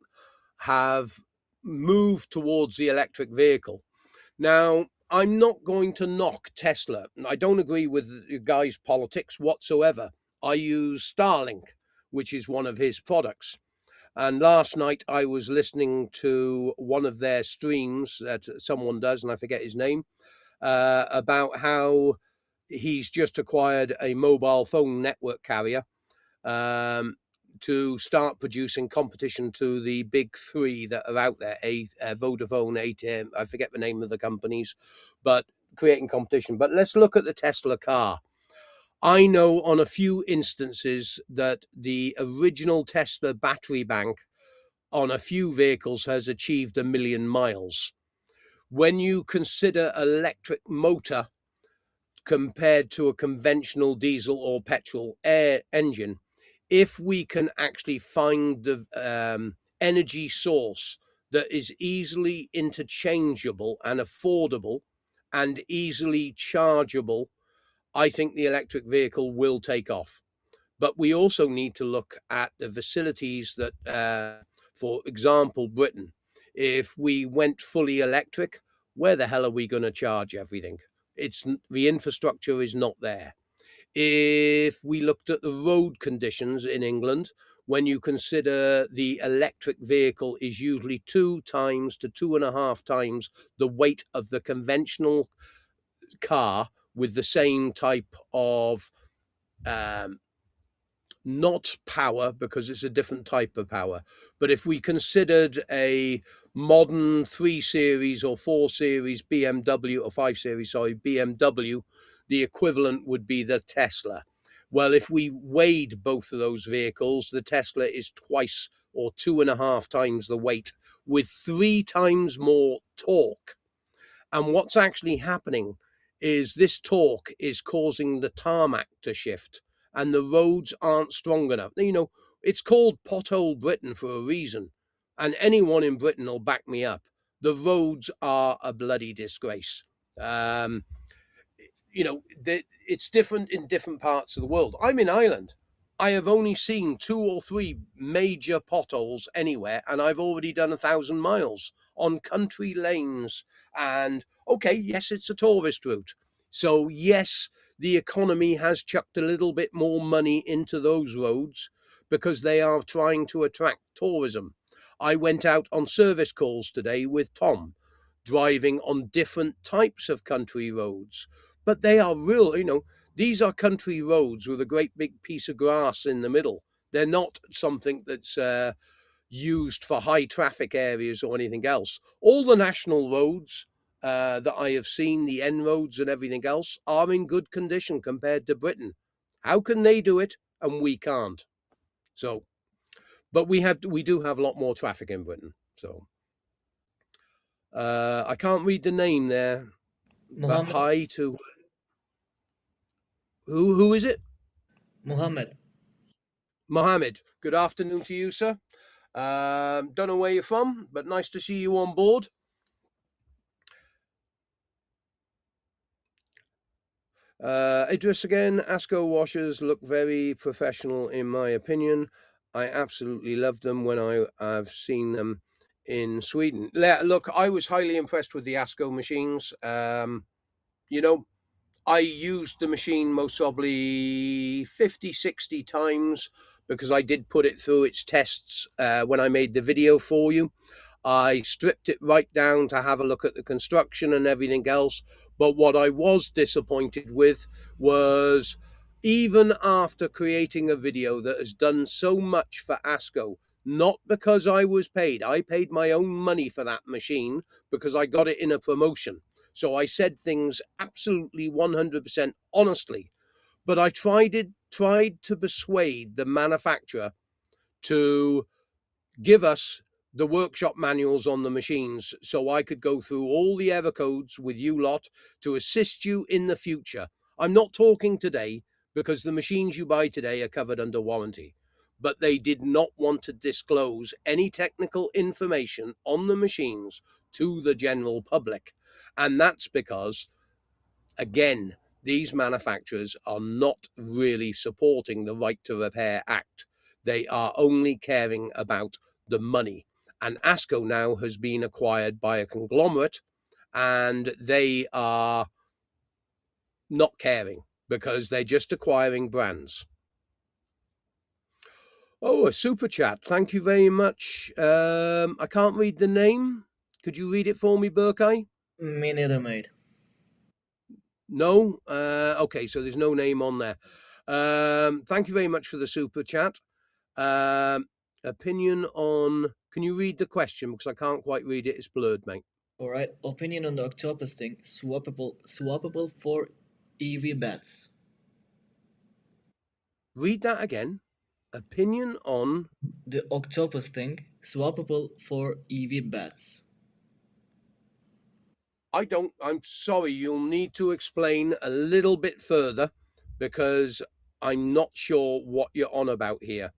have moved towards the electric vehicle. Now, I'm not going to knock Tesla. I don't agree with the guy's politics whatsoever. I use Starlink, which is one of his products. And last night I was listening to one of their streams that someone does, and I forget his name, about how he's just acquired a mobile phone network carrier to start producing competition to the big three that are out there, Vodafone, ATM, I forget the name of the companies, but creating competition. But let's look at the Tesla car. I know on a few instances that the original Tesla battery bank on a few vehicles has achieved 1 million miles. When you consider electric motor compared to a conventional diesel or petrol engine, if we can actually find the energy source that is easily interchangeable and affordable and easily chargeable, I think the electric vehicle will take off. But we also need to look at the facilities that, for example, Britain. If we went fully electric, where the hell are we going to charge everything? The infrastructure is not there. If we looked at the road conditions in England, when you consider the electric vehicle is usually 2 times to 2.5 times the weight of the conventional car with the same type of not power, because it's a different type of power. But if we considered a modern 3 Series or 4 Series BMW, or 5 Series, sorry, BMW, the equivalent would be the Tesla. Well, if we weighed both of those vehicles, the Tesla is twice or 2.5 times the weight with 3 times more torque. And what's actually happening is this torque is causing the tarmac to shift, and the roads aren't strong enough. You know, it's called Pothole Britain for a reason, and anyone in Britain will back me up. The roads are a bloody disgrace. You know, it's different in different parts of the world. I'm in Ireland. I have only seen 2 or 3 major potholes anywhere, and I've already done 1,000 miles on country lanes. And okay, yes, it's a tourist route. So yes, the economy has chucked a little bit more money into those roads because they are trying to attract tourism. I went out on service calls today with Tom, driving on different types of country roads, but they are real, you know, these are country roads with a great big piece of grass in the middle. They're not something that's used for high traffic areas or anything else. All the national roads that I have seen, the N roads and everything else, are in good condition compared to Britain. How can they do it and we can't? So, but we do have a lot more traffic in Britain. So I can't read the name there, but Muhammad. hi to who is it? Muhammad. Mohammed. Good afternoon to you, sir. Don't know where you're from, but nice to see you on board. Idris again. ASCO washers look very professional in my opinion. I absolutely love them when I've seen them in Sweden. Look, I was highly impressed with the ASCO machines. You know, I used the machine most probably 50, 60 times because I did put it through its tests when I made the video for you. I stripped it right down to have a look at the construction and everything else. But what I was disappointed with was, even after creating a video that has done so much for ASCO, not because I was paid. I paid my own money for that machine because I got it in a promotion. So I said things absolutely 100% honestly. But I tried to persuade the manufacturer to give us the workshop manuals on the machines so I could go through all the error codes with you lot to assist you in the future. I'm not talking today because the machines you buy today are covered under warranty, but they did not want to disclose any technical information on the machines to the general public. And that's because, again, these manufacturers are not really supporting the Right to Repair Act. They are only caring about the money. And ASCO now has been acquired by a conglomerate, and they are not caring because they're just acquiring brands. Oh, a super chat. Thank you very much. I can't read the name. Could you read it for me, Burkeye? Me neither, mate. No? Okay, so there's no name on there. Thank you very much for the super chat. Opinion on... Can you read the question? Because I can't quite read it. It's blurred, mate. All right. Opinion on the octopus thing. Swappable for EV bats. Read that again. Opinion on... The octopus thing. Swappable for EV bats. I'm sorry, you'll need to explain a little bit further because I'm not sure what you're on about here.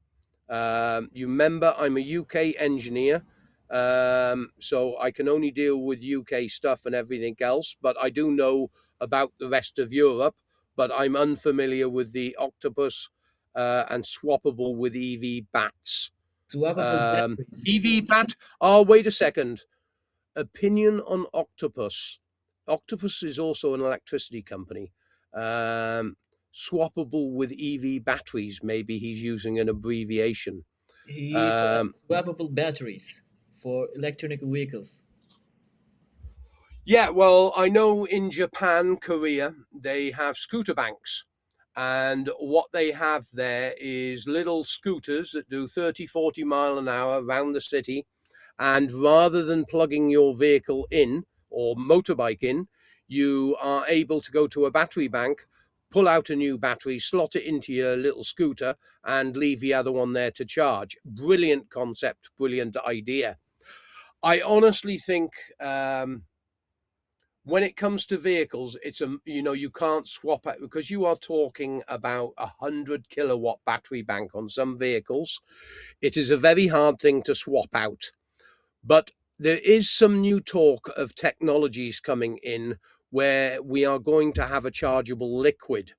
You remember I'm a UK engineer, so I can only deal with UK stuff and everything else, but I do know about the rest of Europe, but I'm unfamiliar with the octopus and swappable with EV bats. Swappable batteries. EV bat? Oh, wait a second. Opinion on octopus. Octopus is also an electricity company. Swappable with EV batteries. Maybe he's using an abbreviation. He said swappable batteries for electronic vehicles. Yeah, well, I know in Japan, Korea, they have scooter banks. And what they have there is little scooters that do 30, 40 mile an hour around the city. And rather than plugging your vehicle in or motorbike in, you are able to go to a battery bank, pull out a new battery, slot it into your little scooter, and leave the other one there to charge. Brilliant concept, brilliant idea. I honestly think when it comes to vehicles, it's you can't swap it because you are talking about 100 kilowatt battery bank on some vehicles. It is a very hard thing to swap out. But there is some new talk of technologies coming in where we are going to have a chargeable liquid.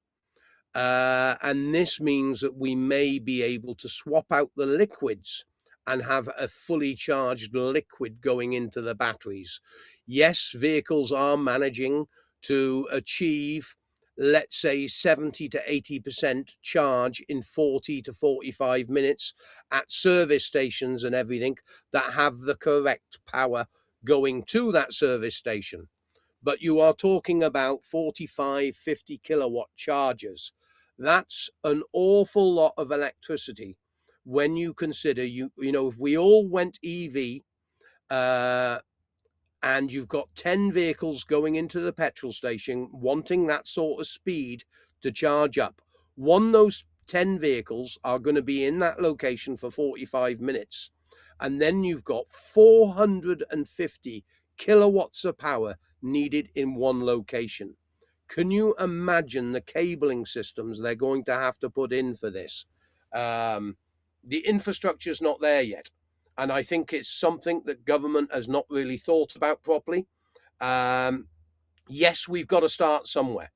And this means that we may be able to swap out the liquids and have a fully charged liquid going into the batteries. Yes, vehicles are managing to achieve, let's say, 70 to 80% charge in 40 to 45 minutes at service stations and everything that have the correct power going to that service station. But you are talking about 45, 50 kilowatt chargers. That's an awful lot of electricity when you consider, if we all went EV, and you've got 10 vehicles going into the petrol station wanting that sort of speed to charge up. Those 10 vehicles are going to be in that location for 45 minutes. And then you've got 450 kilowatts of power needed in one location. Can you imagine the cabling systems they're going to have to put in for this? The infrastructure's not there yet. And I think it's something that government has not really thought about properly. Yes, we've got to start somewhere,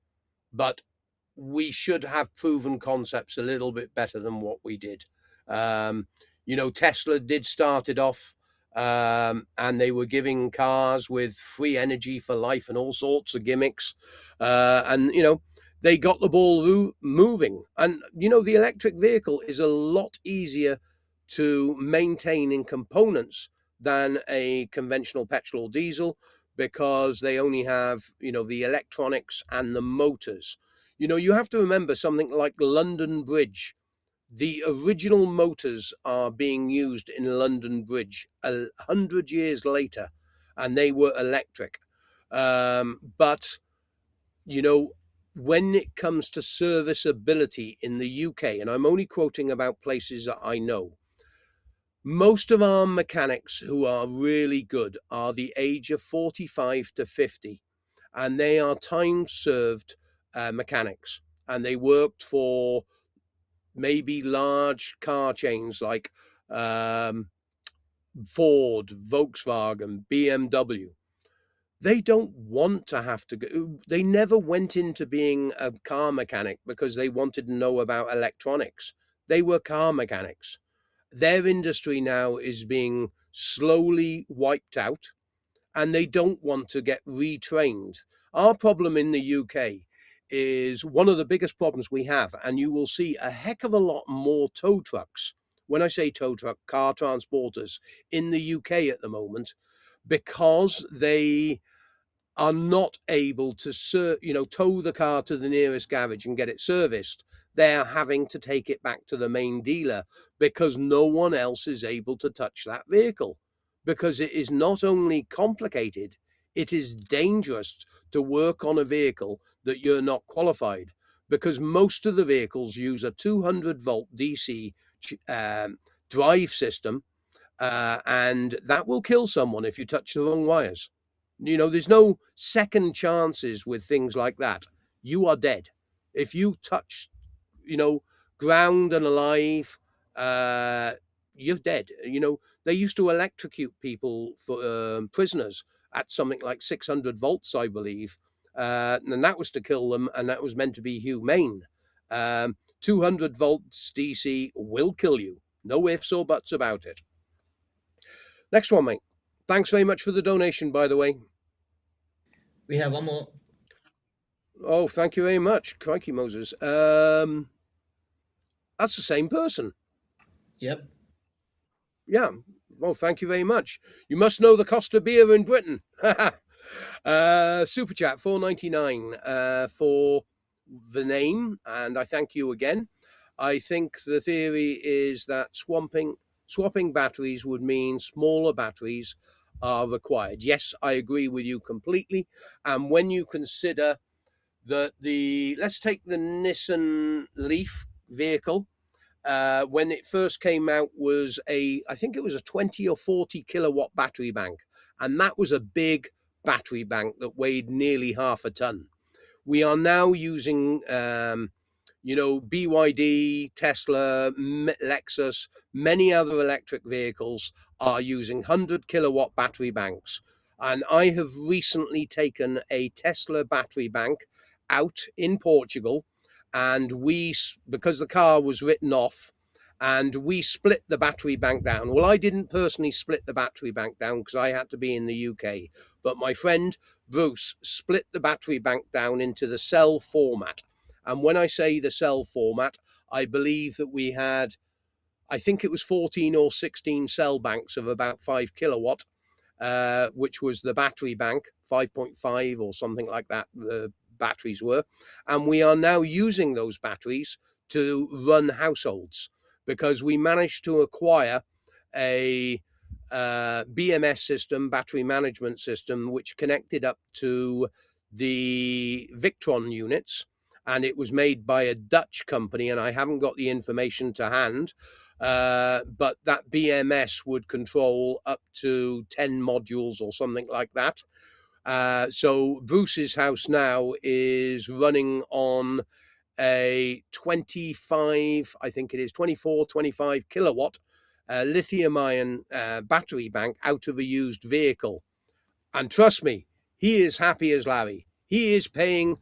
but we should have proven concepts a little bit better than what we did. Tesla did start it off, and they were giving cars with free energy for life and all sorts of gimmicks. They got the ball moving. And, the electric vehicle is a lot easier to maintain in components than a conventional petrol or diesel because they only have, the electronics and the motors. You have to remember something like London Bridge The original motors are being used in London Bridge 100 years later, and they were electric. But, you know, when it comes to serviceability in the UK, and I'm only quoting about places that I know, most of our mechanics who are really good are the age of 45 to 50, and they are time served mechanics, and they worked for maybe large car chains like Ford, Volkswagen, BMW. They don't want to have to go. They never went into being a car mechanic because they wanted to know about electronics. They were car mechanics. Their industry now is being slowly wiped out, and they don't want to get retrained. Our problem in the UK is one of the biggest problems we have, and you will see a heck of a lot more tow trucks. When I say tow truck, car transporters in the UK at the moment, because they are not able to tow the car to the nearest garage and get it serviced. They are having to take it back to the main dealer because no one else is able to touch that vehicle, because it is not only complicated, it is dangerous to work on a vehicle that you're not qualified, because most of the vehicles use a 200-volt DC drive system, and that will kill someone if you touch the wrong wires. There's no second chances with things like that. You are dead. If you touch, ground and alive, you're dead. They used to electrocute people for prisoners at something like 600 volts, I believe. And that was to kill them, and that was meant to be humane. 200 volts DC will kill you. No ifs or buts about it. Next one, mate. Thanks very much for the donation, by the way. We have one more. Oh, thank you very much. Crikey, Moses. That's the same person. Yep. Yeah. Well, thank you very much. You must know the cost of beer in Britain. Super chat, $4.99 for the name, and I thank you again. I think the theory is that swapping batteries would mean smaller batteries are required. Yes, I agree with you completely. And when you consider that let's take the Nissan Leaf vehicle, when it first came out was I think it was a 20 or 40 kilowatt battery bank. And that was a big battery bank that weighed nearly half a ton. We are now using, BYD, Tesla, Lexus, many other electric vehicles are using 100 kilowatt battery banks. And I have recently taken a Tesla battery bank out in Portugal, and because the car was written off, and we split the battery bank down. Well, I didn't personally split the battery bank down because I had to be in the UK, but my friend Bruce split the battery bank down into the cell format. And when I say the cell format, I believe that we had, I think it was 14 or 16 cell banks of about 5 kilowatt, which was the battery bank, 5.5 or something like that, the batteries were. And we are now using those batteries to run households, because we managed to acquire a BMS system, battery management system, which connected up to the Victron units, and it was made by a Dutch company, and I haven't got the information to hand, but that BMS would control up to 10 modules or something like that. So Bruce's house now is running on a 25, I think it is 24, 25 kilowatt lithium ion battery bank out of a used vehicle. And trust me, he is happy as Larry. He is paying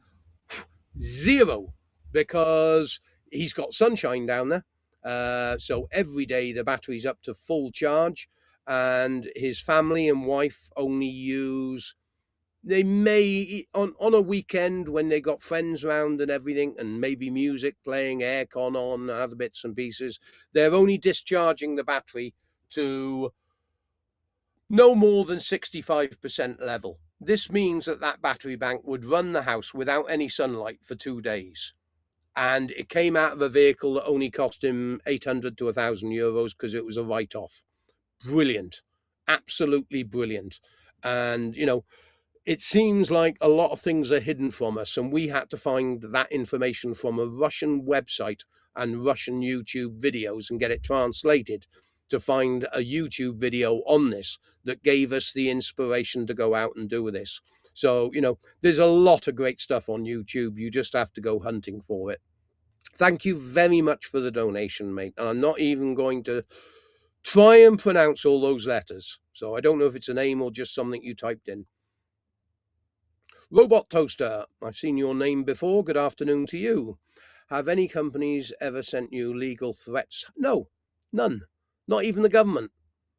zero because he's got sunshine down there. So every day the battery's up to full charge, and his family and wife only use, they may on a weekend when they got friends around and everything, and maybe music playing, aircon on, and other bits and pieces, they're only discharging the battery to no more than 65% level. This means that battery bank would run the house without any sunlight for 2 days. and it came out of a vehicle that only cost him 800 to 1,000 euros because it was a write-off. Brilliant, absolutely brilliant. And it seems like a lot of things are hidden from us, and we had to find that information from a Russian website and Russian YouTube videos and get it translated to find a YouTube video on this that gave us the inspiration to go out and do this. So, there's a lot of great stuff on YouTube. You just have to go hunting for it. Thank you very much for the donation, mate. And I'm not even going to try and pronounce all those letters. So I don't know if it's a name or just something you typed in. Robot Toaster, I've seen your name before. Good afternoon to you. Have any companies ever sent you legal threats? No, none. Not even the government.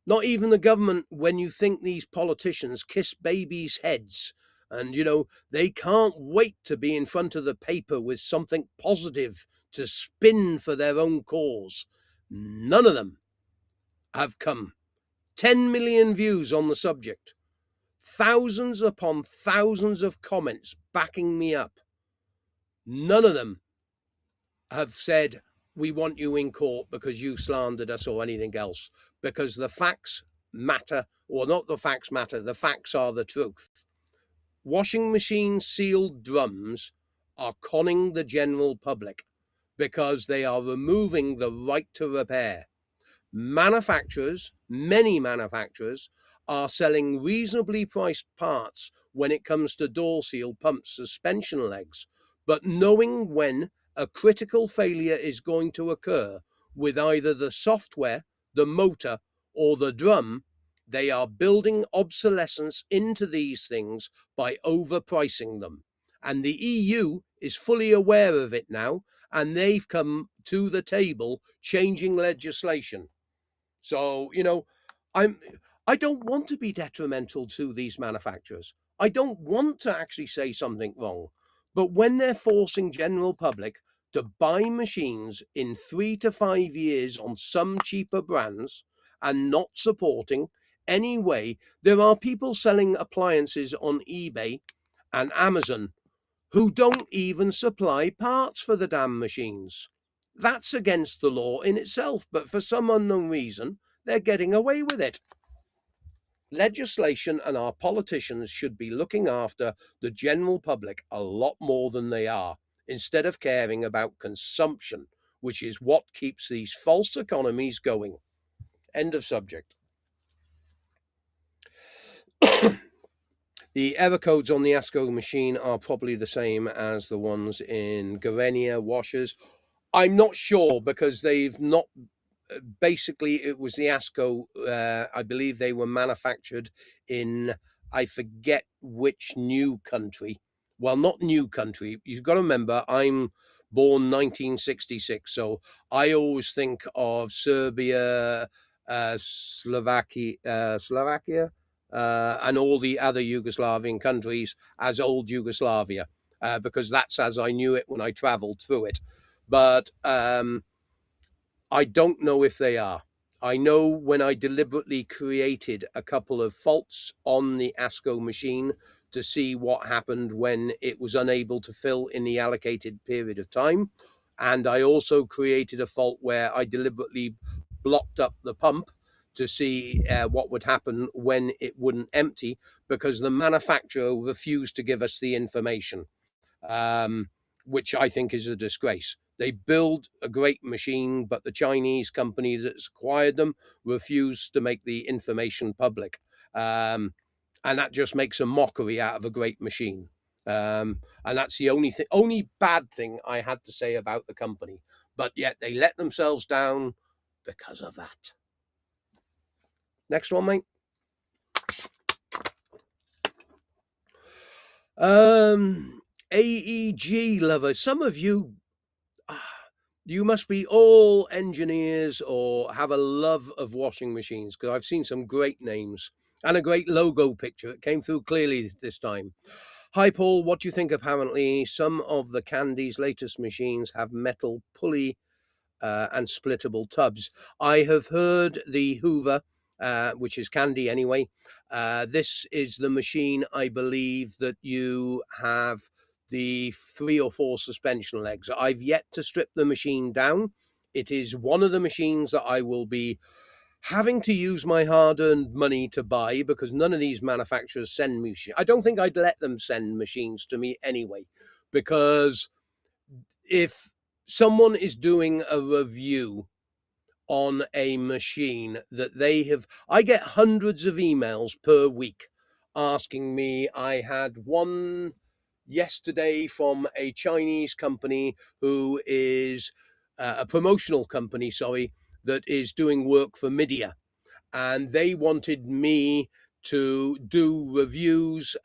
Not even the government, when you think these politicians kiss babies' heads and, they can't wait to be in front of the paper with something positive to spin for their own cause. None of them have come. 10 million views on the subject. Thousands upon thousands of comments backing me up. None of them have said, we want you in court because you slandered us or anything else. Because the facts matter, or not the facts matter, the facts are the truth. Washing machine sealed drums are conning the general public because they are removing the right to repair. Manufacturers, many manufacturers, are selling reasonably priced parts when it comes to door seal pumps, suspension legs, but knowing when a critical failure is going to occur with either the software, the motor, or the drum, they are building obsolescence into these things by overpricing them. And the EU is fully aware of it now, and they've come to the table changing legislation. So, I don't want to be detrimental to these manufacturers. I don't want to actually say something wrong. But when they're forcing general public to buy machines in 3 to 5 years on some cheaper brands and not supporting any way, there are people selling appliances on eBay and Amazon who don't even supply parts for the damn machines. That's against the law in itself, but for some unknown reason, they're getting away with it. Legislation and our politicians should be looking after the general public a lot more than they are, instead of caring about consumption, which is what keeps these false economies going. End of subject. The error codes on the ASCO machine are probably the same as the ones in Garenia washers. I'm not sure because they've not. Basically, it was the ASCO. I believe they were manufactured in, I forget which new country. Well, not new country. You've got to remember, I'm born 1966, so I always think of Serbia, Slovakia, and all the other Yugoslavian countries as old Yugoslavia, because that's as I knew it when I traveled through it. But I don't know if they are. I know when I deliberately created a couple of faults on the ASCO machine to see what happened when it was unable to fill in the allocated period of time. And I also created a fault where I deliberately blocked up the pump to see what would happen when it wouldn't empty, because the manufacturer refused to give us the information, which I think is a disgrace. They build a great machine, but the Chinese company that's acquired them refused to make the information public. And that just makes a mockery out of a great machine. And that's the only bad thing I had to say about the company. But yet they let themselves down because of that. Next one, mate. AEG lovers. Some of you must be all engineers or have a love of washing machines, because I've seen some great names and a great logo picture. It came through clearly this time. Hi, Paul. What do you think? Apparently, some of the Candy's latest machines have metal pulley and splittable tubs. I have heard the Hoover, which is Candy anyway. This is the machine, I believe, that you have the 3 or 4 suspension legs. I've yet to strip the machine down. It is one of the machines that I will be having to use my hard-earned money to buy, because none of these manufacturers send me. I don't think I'd let them send machines to me anyway, because if someone is doing a review on a machine that they have, I get hundreds of emails per week asking me. I had one yesterday from a Chinese company who is a promotional company, sorry, that is doing work for media, and they wanted me to do reviews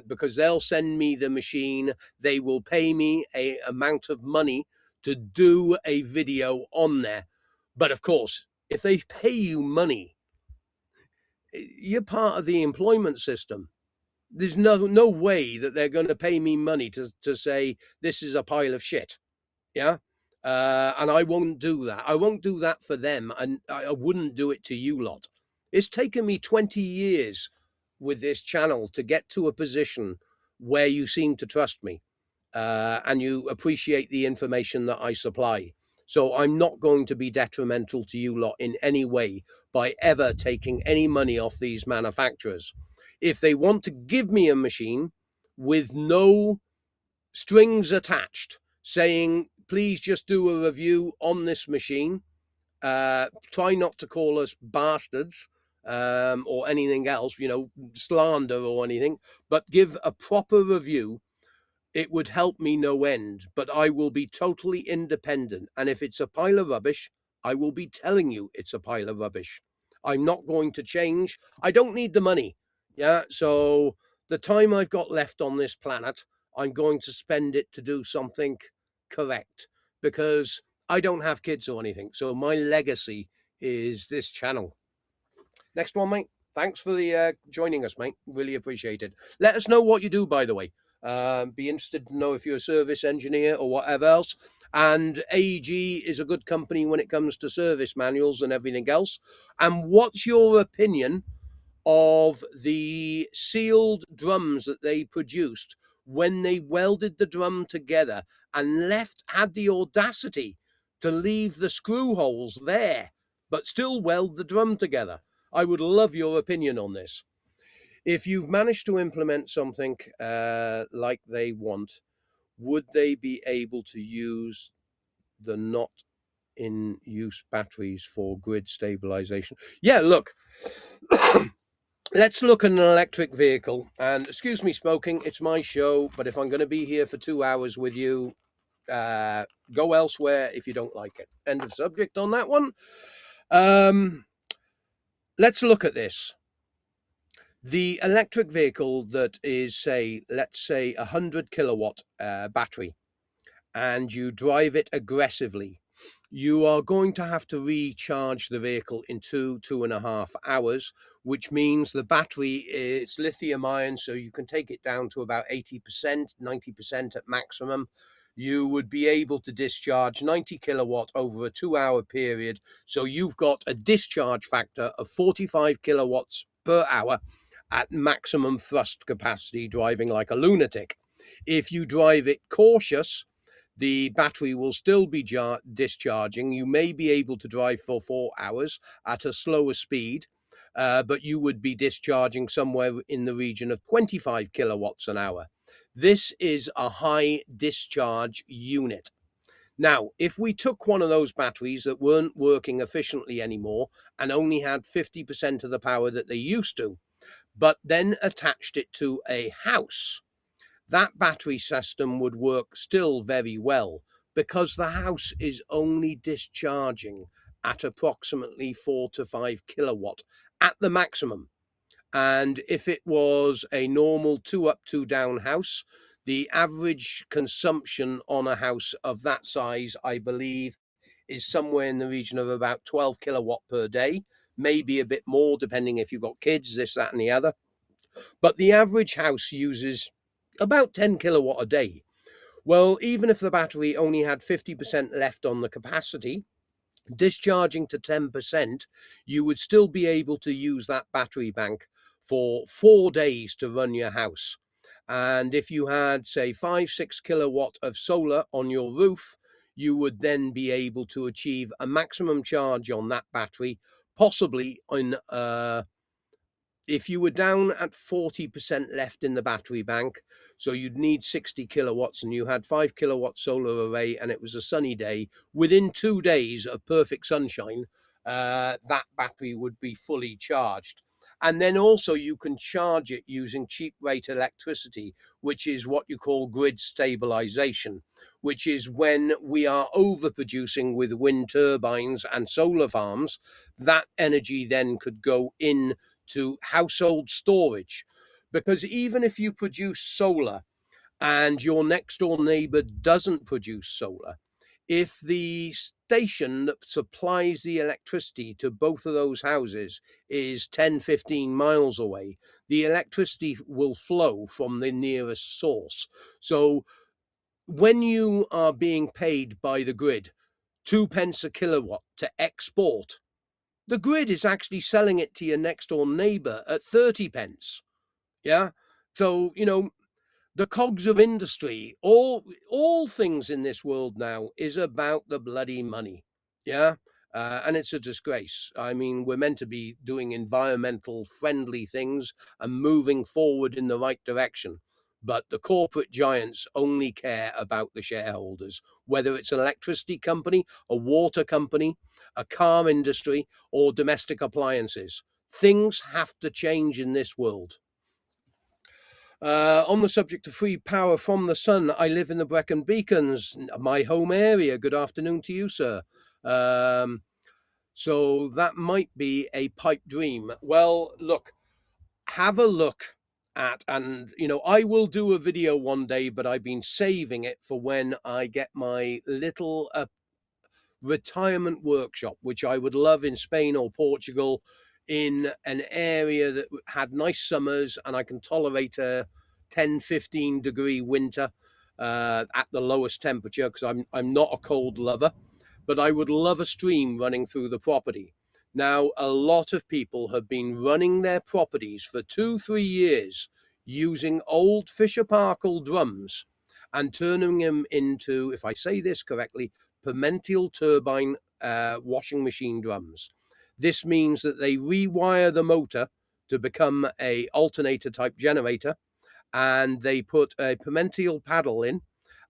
because they'll send me the machine. They will pay me a amount of money to do a video on there. But of course, if they pay you money, you're part of the employment system. There's no way that they're going to pay me money to say this is a pile of shit. Yeah. And I won't do that. I won't do that for them. And I wouldn't do it to you lot. It's taken me 20 years with this channel to get to a position where you seem to trust me and you appreciate the information that I supply. So I'm not going to be detrimental to you lot in any way by ever taking any money off these manufacturers. If they want to give me a machine with no strings attached, saying, please just do a review on this machine, try not to call us bastards or anything else, slander or anything, but give a proper review, it would help me no end. But I will be totally independent. And if it's a pile of rubbish, I will be telling you it's a pile of rubbish. I'm not going to change. I don't need the money. Yeah. So the time I've got left on this planet, I'm going to spend it to do something correct, because I don't have kids or anything. So my legacy is this channel. Next one, mate. Thanks for the joining us, mate. Really appreciate it. Let us know what you do, by the way. Be interested to know if you're a service engineer or whatever else. And AEG is a good company when it comes to service manuals and everything else. And what's your opinion of the sealed drums that they produced when they welded the drum together and had the audacity to leave the screw holes there, but still weld the drum together? I would love your opinion on this. If you've managed to implement something like they want, would they be able to use the not in use batteries for grid stabilization? Yeah, look, let's look at an electric vehicle. And excuse me smoking, it's my show, but if I'm going to be here for 2 hours with you, go elsewhere if you don't like it. End of subject on that one. Let's look at this. The electric vehicle that is, let's say 100 kilowatt battery, and you drive it aggressively, you are going to have to recharge the vehicle in 2.5 hours, which means the battery is lithium ion, so you can take it down to about 80%, 90% at maximum. You would be able to discharge 90 kilowatt over a 2-hour period. So you've got a discharge factor of 45 kilowatts per hour at maximum thrust capacity, driving like a lunatic. If you drive it cautious, the battery will still be discharging. You may be able to drive for 4 hours at a slower speed, but you would be discharging somewhere in the region of 25 kilowatts an hour. This is a high discharge unit. Now, if we took one of those batteries that weren't working efficiently anymore and only had 50% of the power that they used to, but then attached it to a house, that battery system would work still very well, because the house is only discharging at approximately 4 to 5 kilowatt at the maximum. And if it was a normal 2 up, 2 down house, the average consumption on a house of that size, I believe, is somewhere in the region of about 12 kilowatt per day, maybe a bit more depending if you've got kids, this, that, and the other. But the average house uses about 10 kilowatt a day. Well, even if the battery only had 50% left on the capacity, discharging to 10%, you would still be able to use that battery bank for 4 days to run your house. And if you had, say, 5-6 kilowatt of solar on your roof, you would then be able to achieve a maximum charge on that battery, possibly in if you were down at 40% left in the battery bank, so you'd need 60 kilowatts and you had 5 kilowatt solar array and it was a sunny day, within 2 days of perfect sunshine, that battery would be fully charged. And then also you can charge it using cheap rate electricity, which is what you call grid stabilization, which is when we are overproducing with wind turbines and solar farms, that energy then could go in to household storage. Because even if you produce solar and your next door neighbor doesn't produce solar, if the station that supplies the electricity to both of those houses is 10-15 miles away, the electricity will flow from the nearest source. So when you are being paid by the grid 2 pence a kilowatt to export, the grid is actually selling it to your next door neighbor at 30 pence. Yeah. So, the cogs of industry, all things in this world now is about the bloody money. Yeah. And it's a disgrace. I mean, we're meant to be doing environmental friendly things and moving forward in the right direction. But the corporate giants only care about the shareholders, whether it's an electricity company, a water company, a car industry, or domestic appliances. Things have to change in this world. On the subject of free power from the sun, I live in the Brecon Beacons, my home area. Good afternoon to you, sir. So that might be a pipe dream. Well, look, have a look at, and I will do a video one day, but I've been saving it for when I get my little retirement workshop, which I would love in Spain or Portugal, in an area that had nice summers and I can tolerate a 10-15 degree winter at the lowest temperature, because I'm not a cold lover, but I would love a stream running through the property. Now, a lot of people have been running their properties for 2-3 years using old Fisher Parkle drums and turning them into, if I say this correctly, Pimentel turbine washing machine drums. This means that they rewire the motor to become a alternator type generator, and they put a Pimentel paddle in,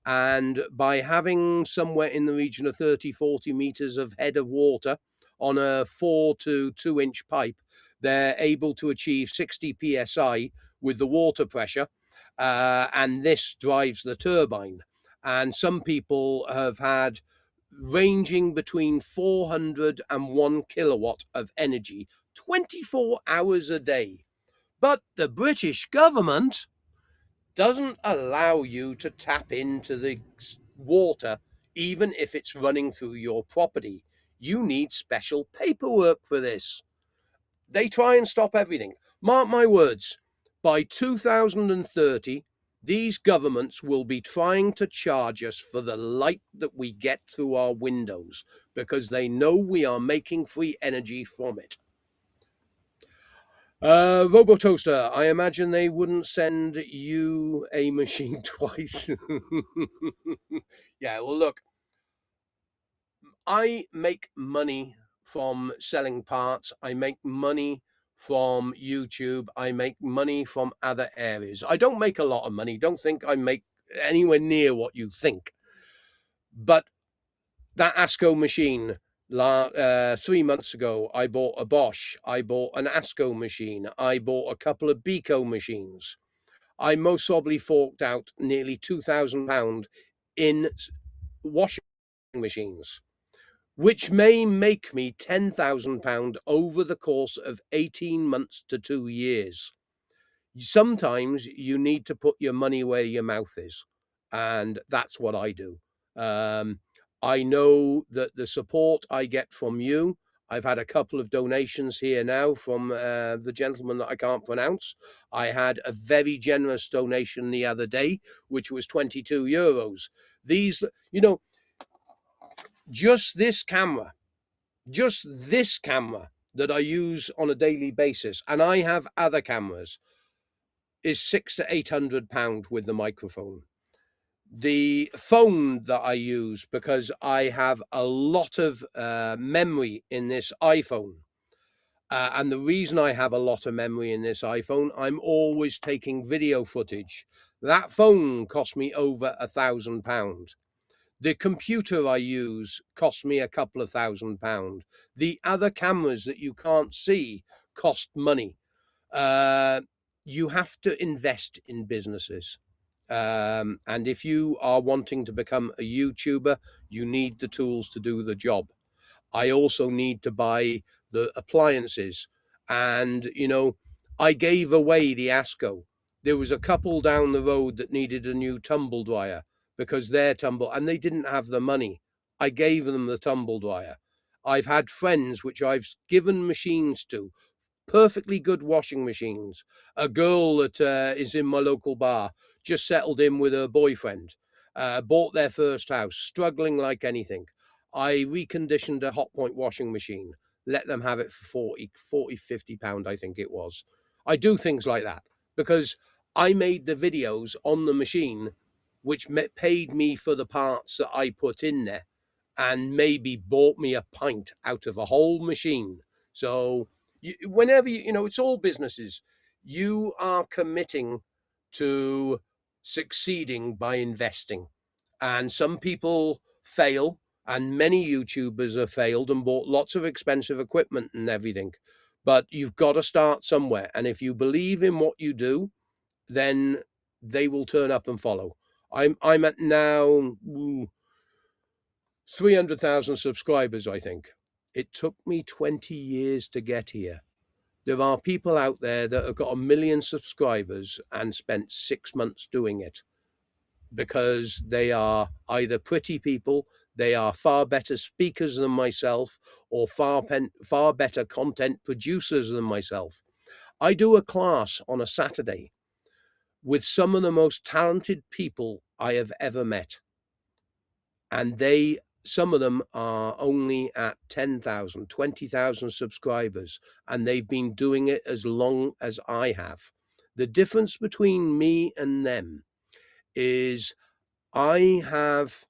and by having somewhere in the region of 30-40 meters of head of water on a 4 to 2 inch pipe, they're able to achieve 60 psi with the water pressure, and this drives the turbine. And some people have had ranging between 400 and 1 kilowatt of energy 24 hours a day. But the British government doesn't allow you to tap into the water, even if it's running through your property. You need special paperwork for this. They try and stop everything. Mark my words, by 2030, these governments will be trying to charge us for the light that we get through our windows, because they know we are making free energy from it. Robotoaster, I imagine they wouldn't send you a machine twice. Yeah, well, look, I make money from selling parts. I make money from YouTube. I make money from other areas. I don't make a lot of money. Don't think I make anywhere near what you think. But that ASCO machine, 3 months ago, I bought a Bosch. I bought an ASCO machine. I bought a couple of Beco machines. I most probably forked out nearly £2,000 in washing machines, which may make me £10,000 over the course of 18 months to 2 years. Sometimes you need to put your money where your mouth is, and that's what I do. I know that the support I get from you, I've had a couple of donations here now from the gentleman that I can't pronounce. I had a very generous donation the other day, which was €22. These, just this camera that I use on a daily basis, and I have other cameras, is £600 to £800 with the microphone. The phone that I use, because I have a lot of memory in this iPhone, and the reason I have a lot of memory in this iPhone, I'm always taking video footage. That phone cost me over £1,000. The computer I use cost me a couple of £1,000. The other cameras that you can't see cost money. You have to invest in businesses. And if you are wanting to become a YouTuber, you need the tools to do the job. I also need to buy the appliances. And, I gave away the Asco. There was a couple down the road that needed a new tumble dryer because their and they didn't have the money. I gave them the tumble dryer. I've had friends which I've given machines to, perfectly good washing machines. A girl that is in my local bar just settled in with her boyfriend, bought their first house, struggling like anything. I reconditioned a Hotpoint washing machine, let them have it for 40, £50, I think it was. I do things like that because I made the videos on the machine, which paid me for the parts that I put in there and maybe bought me a pint out of a whole machine. So whenever it's all businesses. You are committing to succeeding by investing. And some people fail, and many YouTubers have failed and bought lots of expensive equipment and everything. But you've got to start somewhere. And if you believe in what you do, then they will turn up and follow. I'm at now 300,000 subscribers, I think. It took me 20 years to get here. There are people out there that have got 1 million subscribers and spent 6 months doing it because they are either pretty people, they are far better speakers than myself, or far better content producers than myself. I do a class on a Saturday with some of the most talented people I have ever met. And some of them are only at 10,000, 20,000 subscribers, and they've been doing it as long as I have. The difference between me and them is I have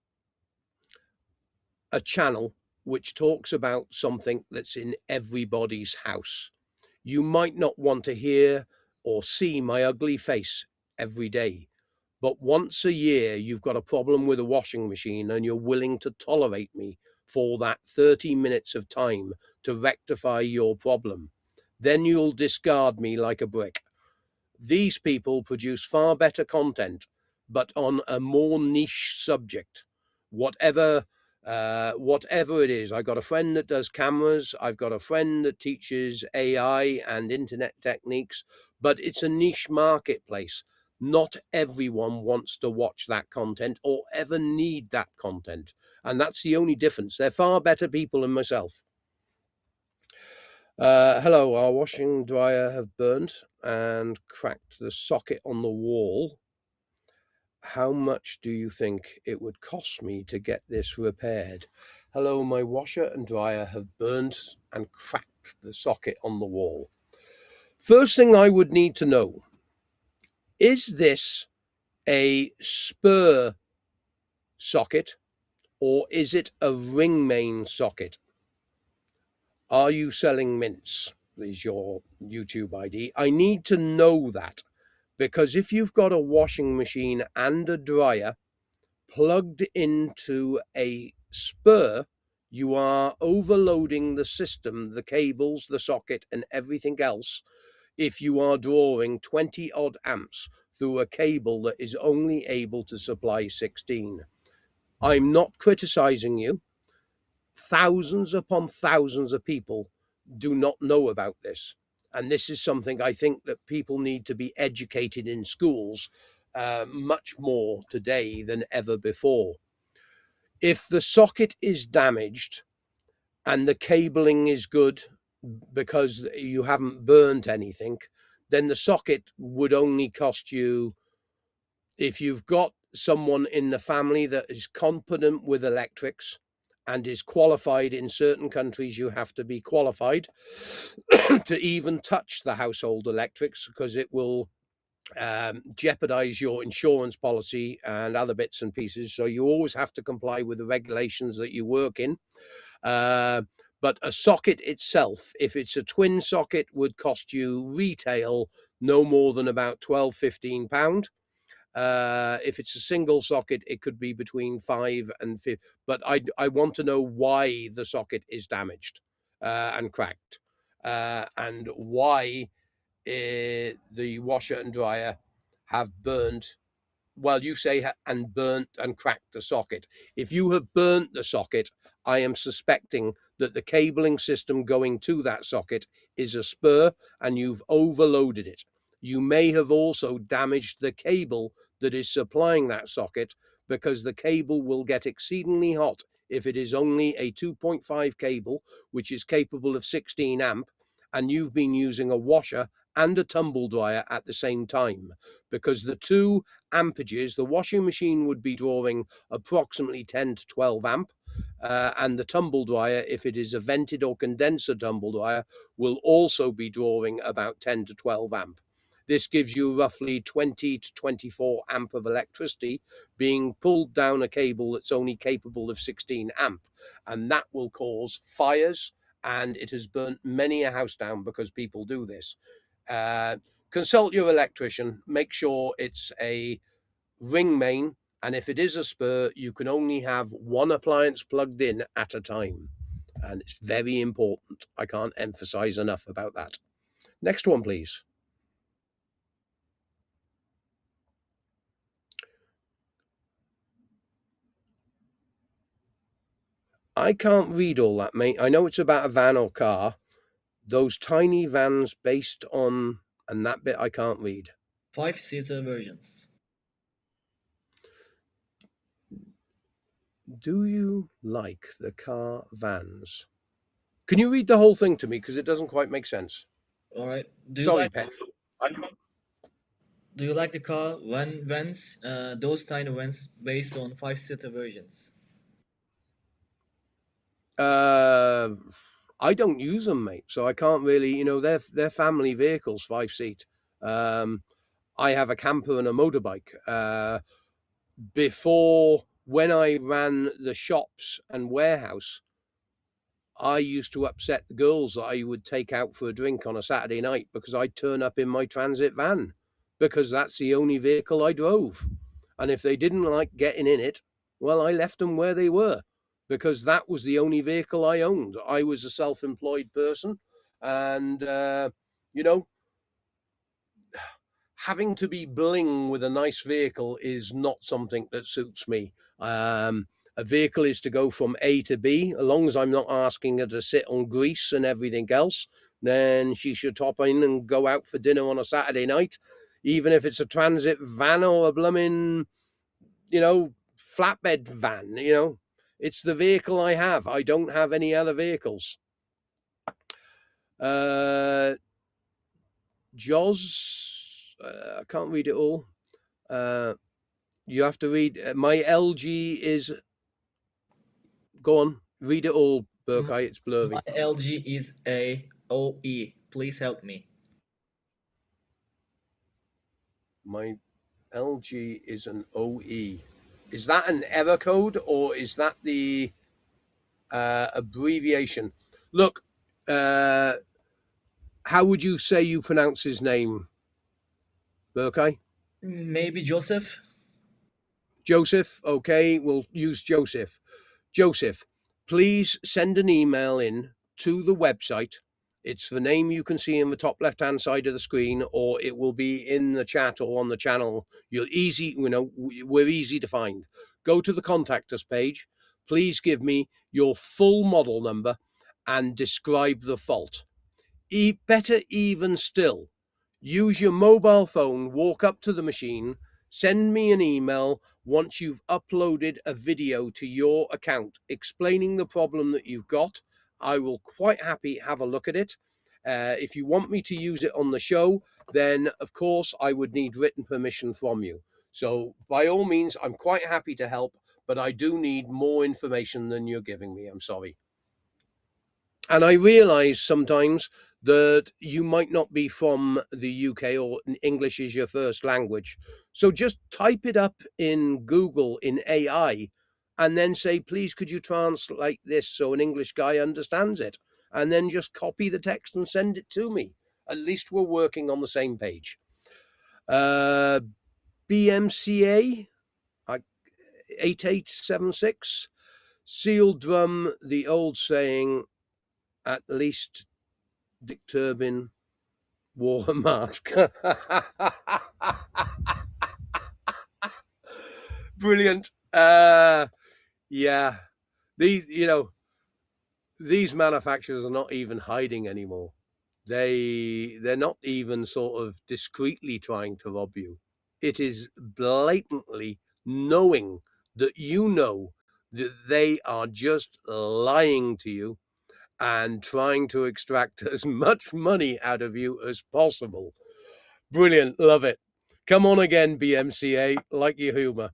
a channel which talks about something that's in everybody's house. You might not want to hear or see my ugly face every day, but once a year, you've got a problem with a washing machine and you're willing to tolerate me for that 30 minutes of time to rectify your problem. Then you'll discard me like a brick. These people produce far better content, but on a more niche subject. Whatever it is. I've got a friend that does cameras. I've got a friend that teaches AI and internet techniques, but it's a niche marketplace. Not everyone wants to watch that content or ever need that content. And that's the only difference. They're far better people than myself. Hello, our washing dryer have burnt and cracked the socket on the wall. How much do you think it would cost me to get this repaired? Hello, my washer and dryer have burnt and cracked the socket on the wall. First thing I would need to know, is this a spur socket or is it a ring main socket? Are you selling mints? Is your YouTube ID. I need to know that, because if you've got a washing machine and a dryer plugged into a spur, you are overloading the system, the cables, the socket, and everything else if you are drawing 20 odd amps through a cable that is only able to supply 16. I'm not criticizing you. Thousands upon thousands of people do not know about this. And this is something I think that people need to be educated in schools much more today than ever before. If the socket is damaged and the cabling is good because you haven't burnt anything, then the socket would only cost you, if you've got someone in the family that is competent with electrics and is qualified. In certain countries, you have to be qualified to even touch the household electrics, because it will jeopardize your insurance policy and other bits and pieces. So you always have to comply with the regulations that you work in. But a socket itself, if it's a twin socket, would cost you retail no more than about £12–15. If it's a single socket, it could be between 5 and 50. But I want to know why the socket is damaged and cracked, and why the washer and dryer have burnt. Well, you say and burnt and cracked the socket. If you have burnt the socket, I am suspecting that the cabling system going to that socket is a spur and you've overloaded it. You may have also damaged the cable that is supplying that socket, because the cable will get exceedingly hot if it is only a 2.5 cable, which is capable of 16 amp, and you've been using a washer and a tumble dryer at the same time, because the two ampages, the washing machine would be drawing approximately 10 to 12 amp, and the tumble dryer, if it is a vented or condenser tumble dryer, will also be drawing about 10 to 12 amp. This gives you roughly 20 to 24 amp of electricity being pulled down a cable that's only capable of 16 amp, and that will cause fires, and it has burnt many a house down because people do this. Consult your electrician, make sure it's a ring main, and if it is a spur, you can only have one appliance plugged in at a time, and it's very important. I can't emphasize enough about that. Next one, please. I can't read all that, mate. I know it's about a van or car. Those tiny vans based on, and that bit I can't read. 5-seater versions. Do you like the car vans? Can you read the whole thing to me? Because it doesn't quite make sense. All right. Do Sorry, Pet. you like the car vans? Those tiny vans based on 5-seater versions. I don't use them, mate, so I can't really. They're family vehicles, 5-seat. I have a camper and a motorbike. Before, when I ran the shops and warehouse, I used to upset the girls that I would take out for a drink on a Saturday night because I'd turn up in my transit van, because that's the only vehicle I drove. And if they didn't like getting in it, well, I left them where they were, because that was the only vehicle I owned. I was a self-employed person, and, having to be bling with a nice vehicle is not something that suits me. A vehicle is to go from A to B. As long as I'm not asking her to sit on grease and everything else, then she should hop in and go out for dinner on a Saturday night, even if it's a transit van or a blooming, flatbed van. It's the vehicle I have. I don't have any other vehicles. Jaws, I can't read it all. You have to read. My LG is. Go on, read it all, Burkeye. It's blurry. My LG is a OE. Please help me. My LG is an OE. Is that an error code, or is that the abbreviation? Look, how would you say you pronounce his name, Burkeye? Maybe Joseph? Joseph. Okay, we'll use Joseph. Joseph, please send an email in to the website. It's the name you can see in the top left-hand side of the screen, or it will be in the chat or on the channel. We're easy to find. Go to the contact us page. Please give me your full model number and describe the fault. Better even still, use your mobile phone, walk up to the machine, send me an email once you've uploaded a video to your account explaining the problem that you've got. I will quite happy have a look at it. If you want me to use it on the show, then of course I would need written permission from you. So by all means, I'm quite happy to help, but I do need more information than you're giving me. I'm sorry. And I realize sometimes that you might not be from the UK or English is your first language. So just type it up in Google in AI and then say, please, could you translate this so an English guy understands it? And then just copy the text and send it to me. At least we're working on the same page. BMCA 8876, Seal Drum, the old saying, at least Dick Turbin wore a mask. Brilliant. Yeah, these manufacturers are not even hiding anymore. They're not even sort of discreetly trying to rob you. It is blatantly knowing that you know that they are just lying to you and trying to extract as much money out of you as possible. Brilliant. Love it. Come on again, BMCA. Like your humor.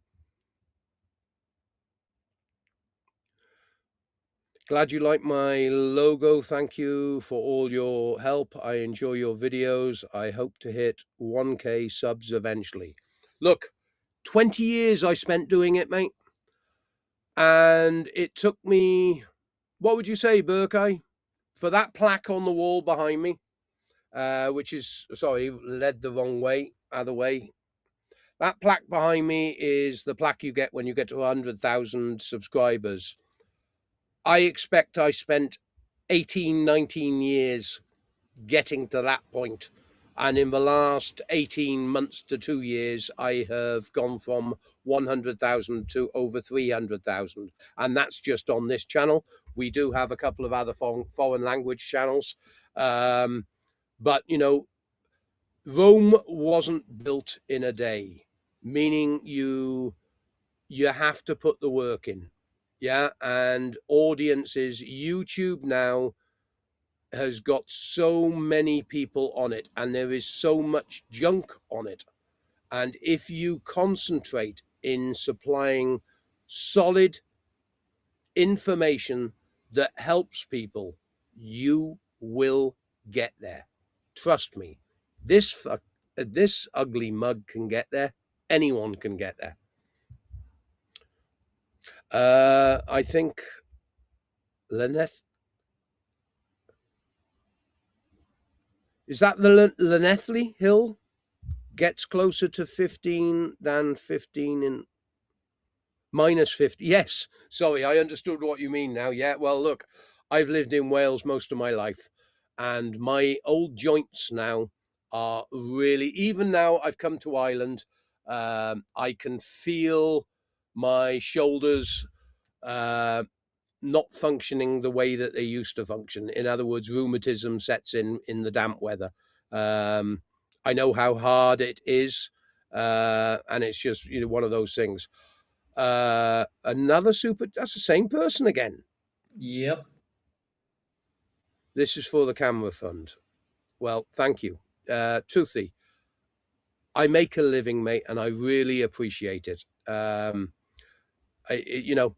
Glad you like my logo. Thank you for all your help. I enjoy your videos. I hope to hit 1K subs eventually. Look, 20 years I spent doing it, mate. And it took me, what would you say, Burkay? For that plaque on the wall behind me, which is, sorry, led the wrong way, other way. That plaque behind me is the plaque you get when you get to 100,000 subscribers. I expect I spent 18, 19 years getting to that point. And in the last 18 months to 2 years, I have gone from 100,000 to over 300,000. And that's just on this channel. We do have a couple of other foreign language channels. But, you know, Rome wasn't built in a day, meaning you have to put the work in. Yeah. And audiences, YouTube now has got so many people on it and there is so much junk on it. And if you concentrate in supplying solid information that helps people, you will get there. Trust me, this ugly mug can get there. Anyone can get there. I think Lynette, is that the Llanelli Hill? Gets closer to 15 than 15 in minus 50. Yes, sorry, I understood what you mean now. Yeah, well, look, I've lived in Wales most of my life, and my old joints now are really, even now I've come to Ireland, I can feel my shoulders not functioning the way that they used to function. In other words, rheumatism sets in the damp weather. I know how hard it is, and it's just, you know, one of those things. Another super, that's the same person again. Yep. This is for the camera fund. Well, thank you. Truthy, I make a living, mate, and I really appreciate it. You know,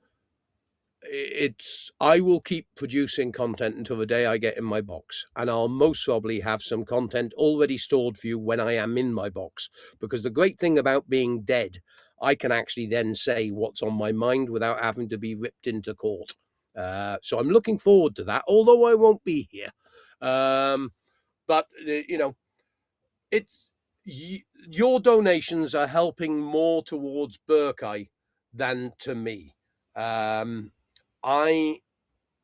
I will keep producing content until the day I get in my box, and I'll most probably have some content already stored for you when I am in my box, because the great thing about being dead, I can actually then say what's on my mind without having to be ripped into court. So I'm looking forward to that, although I won't be here. But you know, your donations are helping more towards Burkay than to me.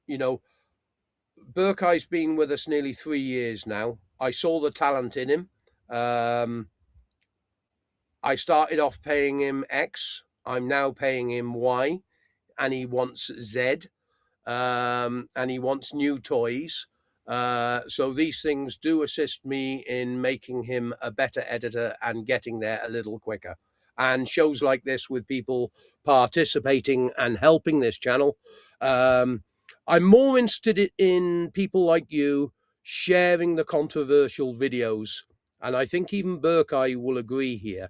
You know, Burkay's been with us nearly 3 years now. I saw the talent in him. I started off paying him X. I'm now paying him Y, and he wants Z, and he wants new toys. So these things do assist me in making him a better editor and getting there a little quicker. And shows like this with people participating and helping this channel. I'm more interested in people like you sharing the controversial videos. And I think even Burkay will agree here.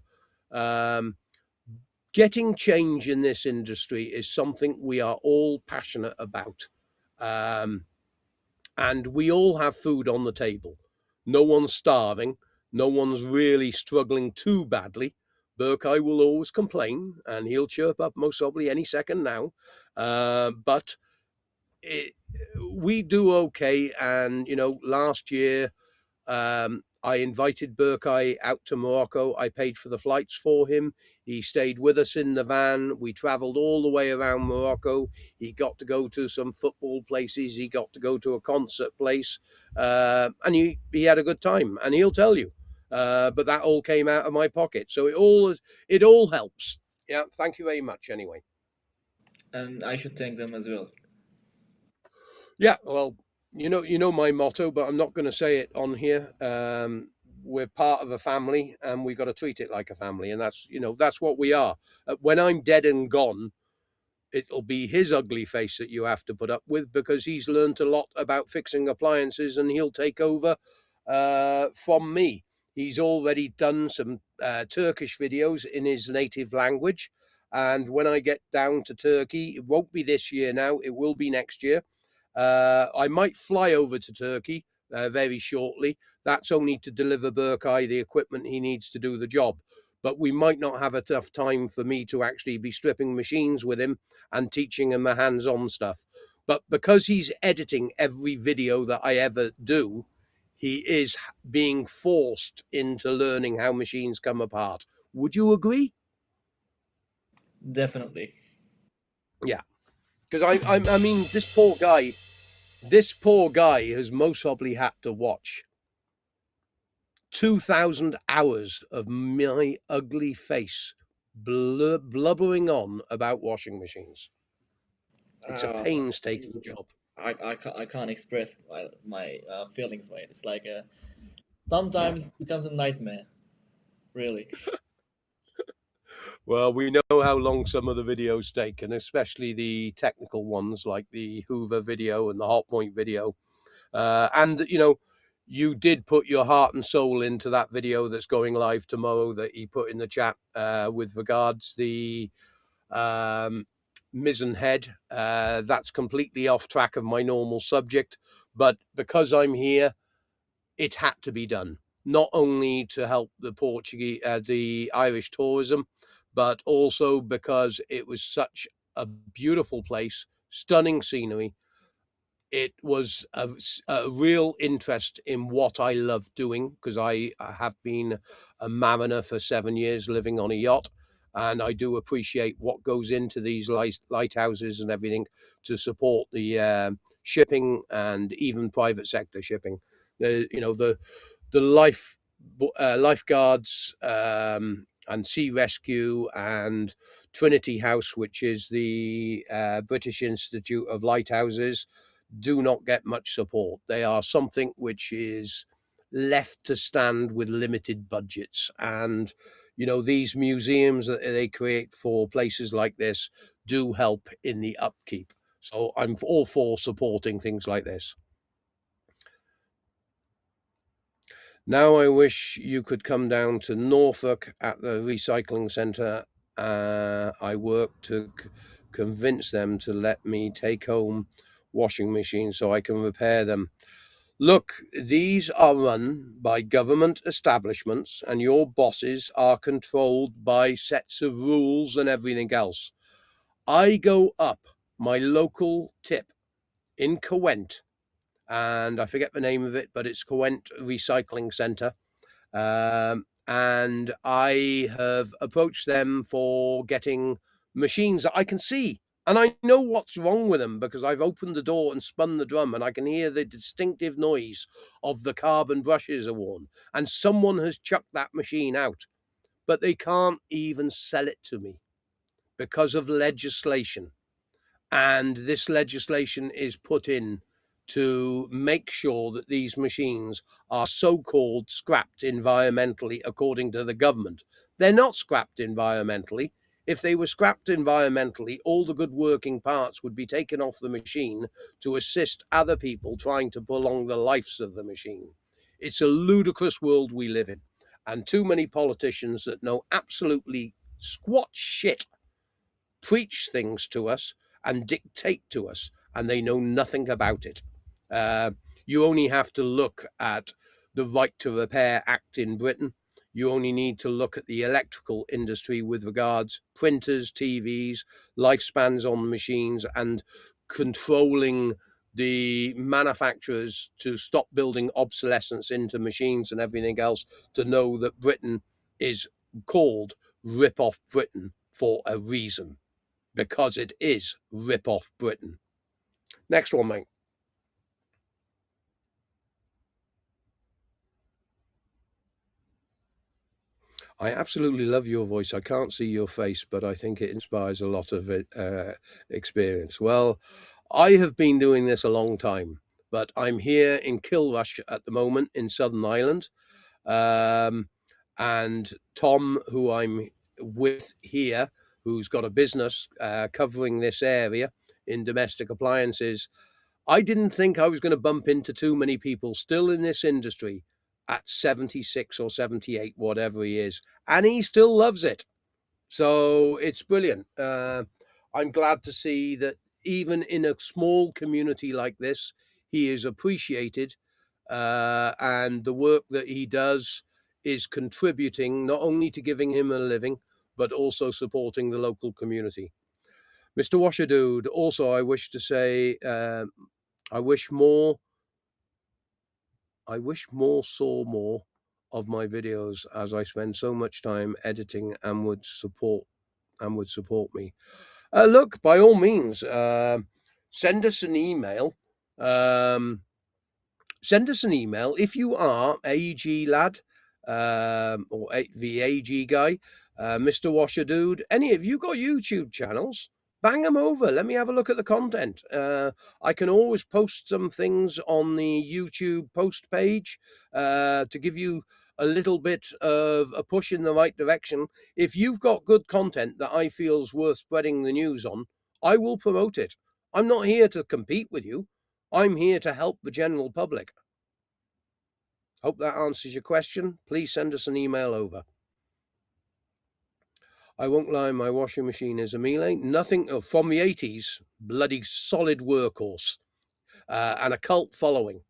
Getting change in this industry is something we are all passionate about. and we all have food on the table. No one's starving. No one's really struggling too badly. Burkeye will always complain, and he'll chirp up most probably any second now. But we do okay. And, last year, I invited Burkeye out to Morocco. I paid for the flights for him. He stayed with us in the van. We traveled all the way around Morocco. He got to go to some football places. He got to go to a concert place. And he had a good time. And he'll tell you. But that all came out of my pocket. So it all helps. Yeah. Thank you very much anyway. And I should thank them as well. Yeah. Well, you know my motto, but I'm not going to say it on here. We're part of a family, and we got to treat it like a family, and that's what we are. When I'm dead and gone, it'll be his ugly face that you have to put up with, because he's learned a lot about fixing appliances, and he'll take over from me. He's already done some Turkish videos in his native language, and when I get down to Turkey, it won't be this year now, it will be next year. I might fly over to Turkey very shortly. That's only to deliver Burkeye the equipment he needs to do the job. But we might not have enough time for me to actually be stripping machines with him and teaching him the hands-on stuff. But because he's editing every video that I ever do, he is being forced into learning how machines come apart. Would you agree? Definitely. Yeah. Because I mean, this poor guy has most probably had to watch 2,000 hours of my ugly face blubbering on about washing machines. It's a painstaking job. I can't express my feelings by it. It's like sometimes it becomes a nightmare. Really. Well, we know how long some of the videos take, and especially the technical ones like the Hoover video and the Hotpoint video. And, you did put your heart and soul into that video that's going live tomorrow that he put in the chat with regards the mizzen head. That's completely off track of my normal subject, but because I'm here, it had to be done. Not only to help the Irish tourism, but also because it was such a beautiful place, stunning scenery. It was a real interest in what I love doing, because I have been a mariner for 7 years living on a yacht, and I do appreciate what goes into these lighthouses and everything to support the shipping and even private sector shipping. The lifeguards and sea rescue and Trinity House, which is the British Institute of Lighthouses, do not get much support. They are something which is left to stand with limited budgets. And, these museums that they create for places like this do help in the upkeep. So I'm all for supporting things like this. Now I wish you could come down to Norfolk at the recycling centre. I work to convince them to let me take home washing machines so I can repair them. Look, these are run by government establishments, and your bosses are controlled by sets of rules and everything else. I go up my local tip in Caerwent, and I forget the name of it, but it's Caerwent Recycling Centre. And I have approached them for getting machines that I can see. And I know what's wrong with them because I've opened the door and spun the drum, and I can hear the distinctive noise of the carbon brushes are worn. And someone has chucked that machine out, but they can't even sell it to me because of legislation. And this legislation is put in to make sure that these machines are so-called scrapped environmentally according to the government. They're not scrapped environmentally. If they were scrapped environmentally, all the good working parts would be taken off the machine to assist other people trying to prolong the lives of the machine. It's a ludicrous world we live in, and too many politicians that know absolutely squat shit preach things to us and dictate to us, and they know nothing about it. You only have to look at the Right to Repair Act in Britain. You only need to look at the electrical industry with regards printers, TVs, lifespans on machines, and controlling the manufacturers to stop building obsolescence into machines and everything else, to know that Britain is called Rip Off Britain for a reason, because it is Rip Off Britain. Next one, mate. I absolutely love your voice. I can't see your face, but I think it inspires a lot of experience. Well, I have been doing this a long time, but I'm here in Kilrush at the moment in Southern Ireland. And Tom, who I'm with here, who's got a business covering this area in domestic appliances, I didn't think I was going to bump into too many people still in this industry at 76 or 78, whatever he is, and he still loves it. So it's brilliant. I'm glad to see that even in a small community like this, he is appreciated, and the work that he does is contributing not only to giving him a living, but also supporting the local community. Mr. Washadude, also, I wish to say, I wish more saw more of my videos, as I spend so much time editing and would support me. Look, by all means, send us an email. Send us an email if you are AG lad, or the AG guy, Mr. Washadude. Any of you got YouTube channels? Bang them over. Let me have a look at the content. I can always post some things on the YouTube post page to give you a little bit of a push in the right direction. If you've got good content that I feel is worth spreading the news on, I will promote it. I'm not here to compete with you. I'm here to help the general public. Hope that answers your question. Please send us an email over. I won't lie, my washing machine is a Miele. Nothing from the 80s, bloody solid workhorse, and a cult following.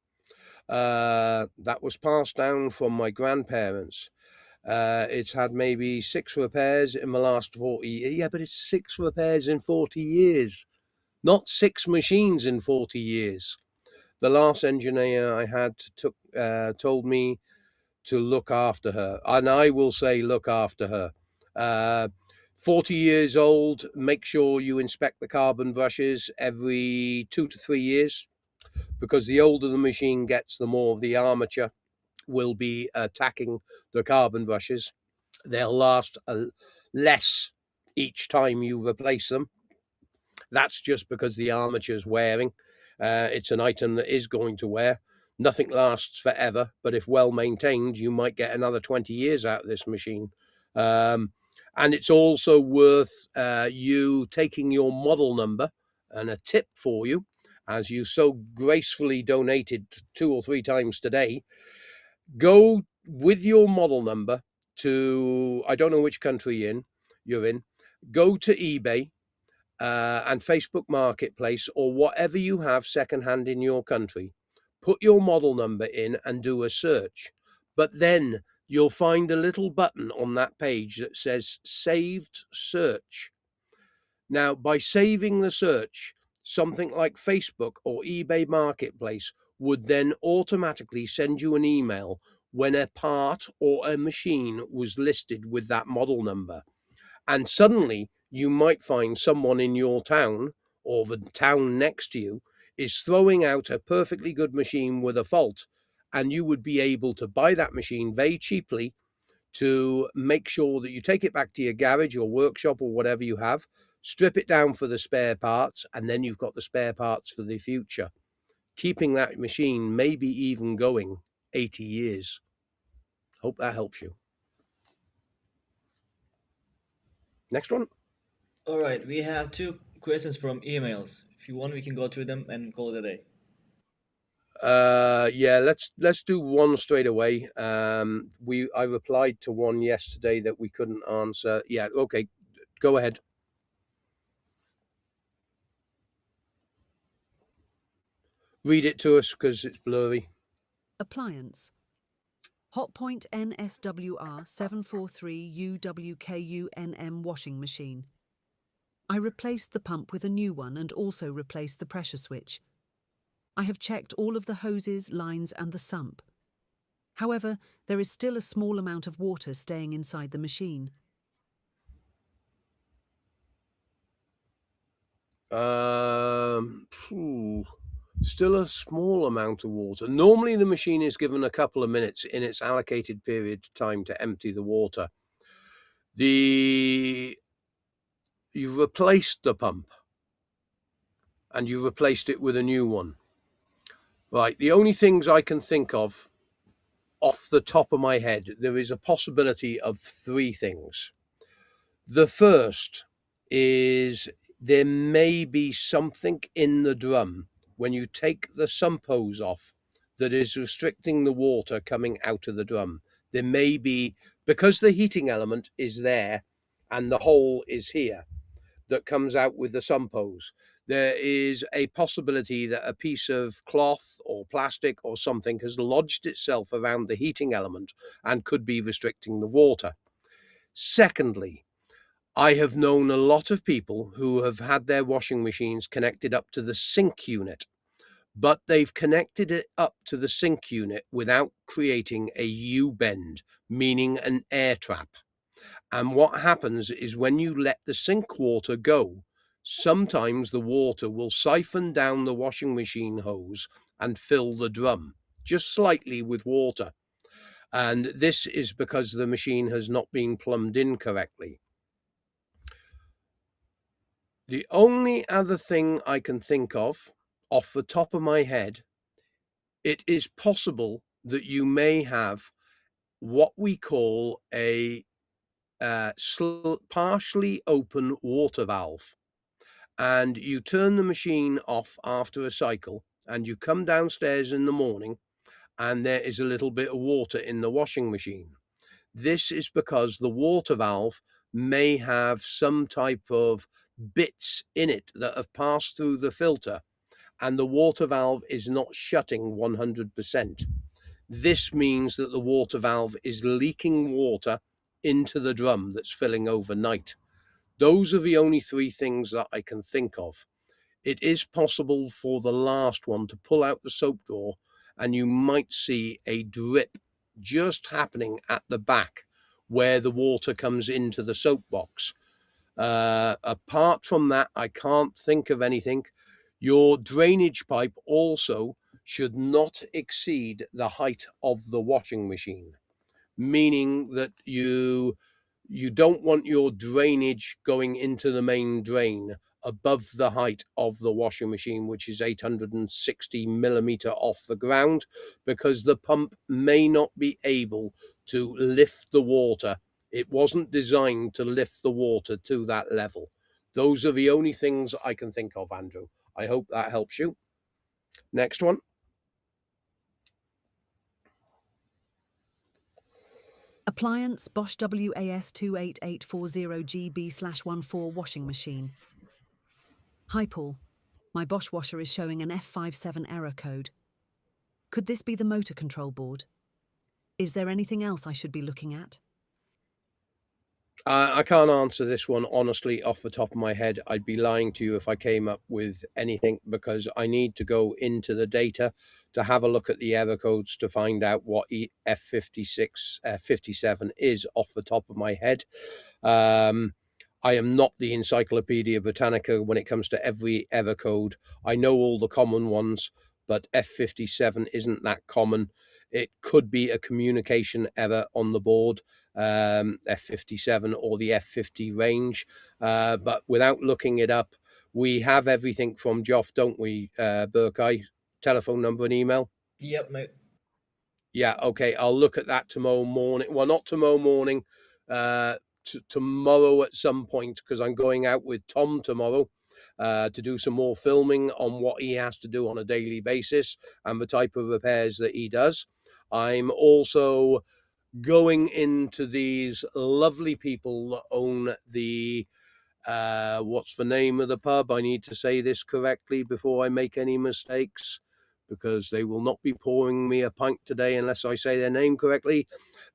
That was passed down from my grandparents. It's had maybe 6 repairs in the last 40 years. Yeah, but it's 6 repairs in 40 years, not 6 machines in 40 years. The last engineer I had told me to look after her, and I will say look after her. 40 years old, make sure you inspect the carbon brushes every 2 to 3 years, because the older the machine gets, the more of the armature will be attacking the carbon brushes. They'll last less each time you replace them. That's just because the armature's wearing. It's an item that is going to wear. Nothing lasts forever, but if well maintained, you might get another 20 years out of this machine. And it's also worth you taking your model number, and a tip for you, as you so gracefully donated 2 or 3 times today. Go with your model number to, I don't know which country you're in, go to eBay and Facebook Marketplace, or whatever you have secondhand in your country. Put your model number in and do a search. But then you'll find a little button on that page that says Saved Search. Now, by saving the search, something like Facebook or eBay Marketplace would then automatically send you an email when a part or a machine was listed with that model number. And suddenly you might find someone in your town or the town next to you is throwing out a perfectly good machine with a fault, and you would be able to buy that machine very cheaply to make sure that you take it back to your garage or workshop or whatever you have, strip it down for the spare parts, and then you've got the spare parts for the future, keeping that machine maybe even going 80 years. Hope that helps you. Next one. All right, we have 2 questions from emails. If you want, we can go through them and call it a day. Yeah, let's do one straight away. I replied to one yesterday that we couldn't answer. Yeah, okay, go ahead. Read it to us because it's blurry. Appliance. Hotpoint NSWR 743UWKUNM washing machine. I replaced the pump with a new one and also replaced the pressure switch. I have checked all of the hoses, lines and the sump. However, there is still a small amount of water staying inside the machine. Still a small amount of water. Normally the machine is given a couple of minutes in its allocated period of time to empty the water. You replaced the pump and you replaced it with a new one. Right, the only things I can think of off the top of my head, there is a possibility of three things. The first is there may be something in the drum when you take the sump hose off that is restricting the water coming out of the drum. There may be, because the heating element is there and the hole is here that comes out with the sump hose, there is a possibility that a piece of cloth or plastic or something has lodged itself around the heating element and could be restricting the water. Secondly, I have known a lot of people who have had their washing machines connected up to the sink unit, but they've connected it up to the sink unit without creating a U-bend, meaning an air trap. And what happens is when you let the sink water go, sometimes the water will siphon down the washing machine hose and fill the drum, just slightly with water. And this is because the machine has not been plumbed in correctly. The only other thing I can think of, off the top of my head, it is possible that you may have what we call a partially open water valve, and you turn the machine off after a cycle and you come downstairs in the morning and there is a little bit of water in the washing machine. This is because the water valve may have some type of bits in it that have passed through the filter and the water valve is not shutting 100%. This means that the water valve is leaking water into the drum that's filling overnight. Those are the only three things that I can think of. It is possible for the last one to pull out the soap drawer and you might see a drip just happening at the back where the water comes into the soap box. Apart from that, I can't think of anything. Your drainage pipe also should not exceed the height of the washing machine, meaning that you don't want your drainage going into the main drain above the height of the washing machine, which is 860 millimeter off the ground, because the pump may not be able to lift the water. It wasn't designed to lift the water to that level. Those are the only things I can think of, Andrew. I hope that helps you. Next one. Appliance Bosch WAS 28840GB/14 washing machine. Hi Paul, my Bosch washer is showing an F57 error code. Could this be the motor control board? Is there anything else I should be looking at? I can't answer this one honestly off the top of my head. I'd be lying to you if I came up with anything because I need to go into the data to have a look at the error codes to find out what F56, 57 is off the top of my head. I am not the Encyclopedia Britannica when it comes to every error code. I know all the common ones, but F57 isn't that common. It could be a communication error on the board, F57 or the F50 range. But without looking it up, we have everything from Joff, don't we, Burkeye? Telephone number and email? Yep, mate. Yeah, okay. I'll look at that tomorrow morning. Well, not tomorrow morning, tomorrow at some point, because I'm going out with Tom tomorrow to do some more filming on what he has to do on a daily basis and the type of repairs that he does. I'm also going into these lovely people that own the, what's the name of the pub? I need to say this correctly before I make any mistakes. because they will not be pouring me a pint today unless I say their name correctly.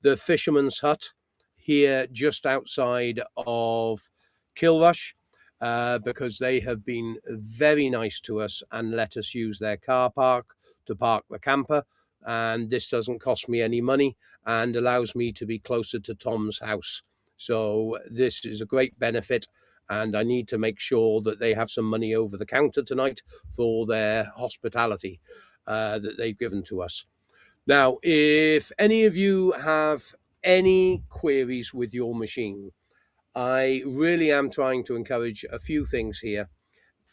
The Fisherman's Hut here just outside of Kilrush, because they have been very nice to us and let us use their car park to park the camper. And this doesn't cost me any money and allows me to be closer to Tom's house. So this is a great benefit, and I need to make sure that they have some money over the counter tonight for their hospitality that they've given to us. Now, if any of you have any queries with your machine, I really am trying to encourage a few things here.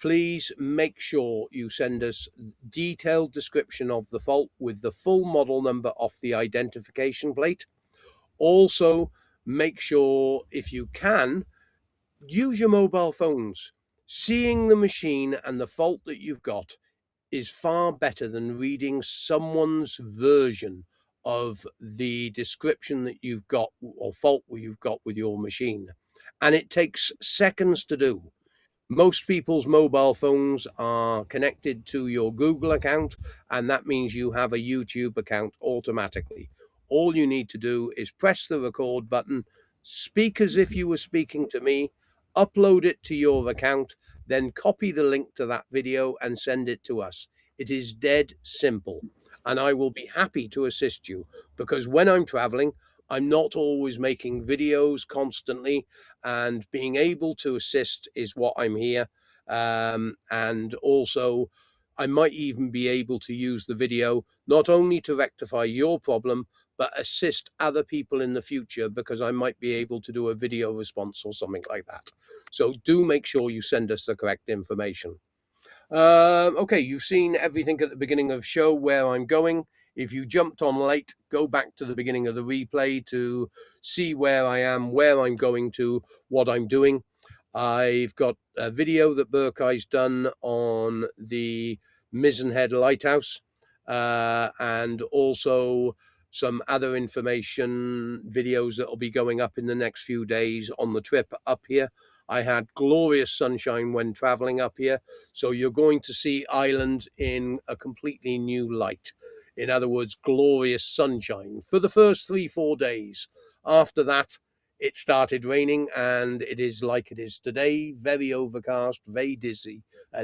Please make sure you send us detailed description of the fault with the full model number off the identification plate. Also, make sure, if you can, use your mobile phones. Seeing the machine and the fault that you've got is far better than reading someone's version of the description that you've got or fault you've got with your machine. And it takes seconds to do. Most people's mobile phones are connected to your Google account, and that means you have a YouTube account automatically. All you need to do is press the record button, speak as if you were speaking to me, upload it to your account, then copy the link to that video and send it to us. It is dead simple, and I will be happy to assist you, because when I'm traveling, I'm not always making videos constantly, and being able to assist is what I'm here. And also, I might even be able to use the video not only to rectify your problem, but assist other people in the future, because I might be able to do a video response or something like that. So do make sure you send us the correct information. Okay, you've seen everything at the beginning of the show where I'm going. If you jumped on late, go back to the beginning of the replay to see where I am, where I'm going to, what I'm doing. I've got a video that Burkai's done on the Mizzenhead Lighthouse, and also some other information videos that will be going up in the next few days on the trip up here. I had glorious sunshine when traveling up here, so you're going to see Ireland in a completely new light. In other words, glorious sunshine for the first 3-4 days. After that, it started raining, and it is like it is today, very overcast, very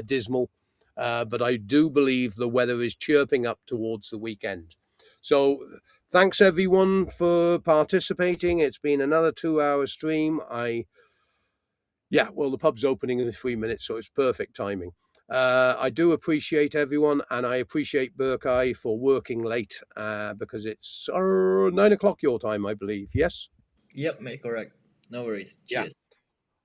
dismal. But I do believe the weather is chirping up towards the weekend. So thanks everyone for participating. It's been another 2-hour stream. Well, the pub's opening in 3 minutes, so it's perfect timing. I do appreciate everyone, and I appreciate Burkai for working late, because it's 9 o'clock your time, I believe. Yes? Yep, mate, correct. No worries. Cheers.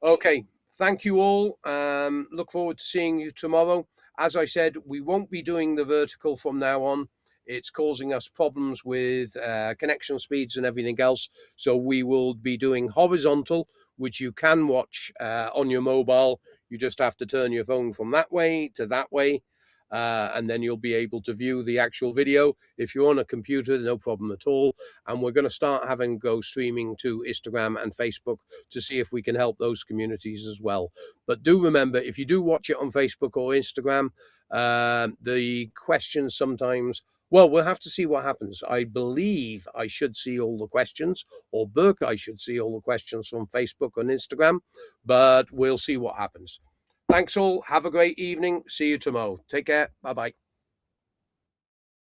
Yeah. Okay. Thank you all. Look forward to seeing you tomorrow. As I said, we won't be doing the vertical from now on. It's causing us problems with connection speeds and everything else. So we will be doing horizontal, which you can watch on your mobile. You just have to turn your phone from that way to that way, and then you'll be able to view the actual video. If you're on a computer, no problem at all. And we're going to start having go streaming to Instagram and Facebook to see if we can help those communities as well. But do remember, if you do watch it on Facebook or Instagram, the questions sometimes, well, we'll have to see what happens. I believe I should see all the questions, or I should see all the questions from Facebook and Instagram, but we'll see what happens. Thanks all. Have a great evening. See you tomorrow. Take care. Bye-bye.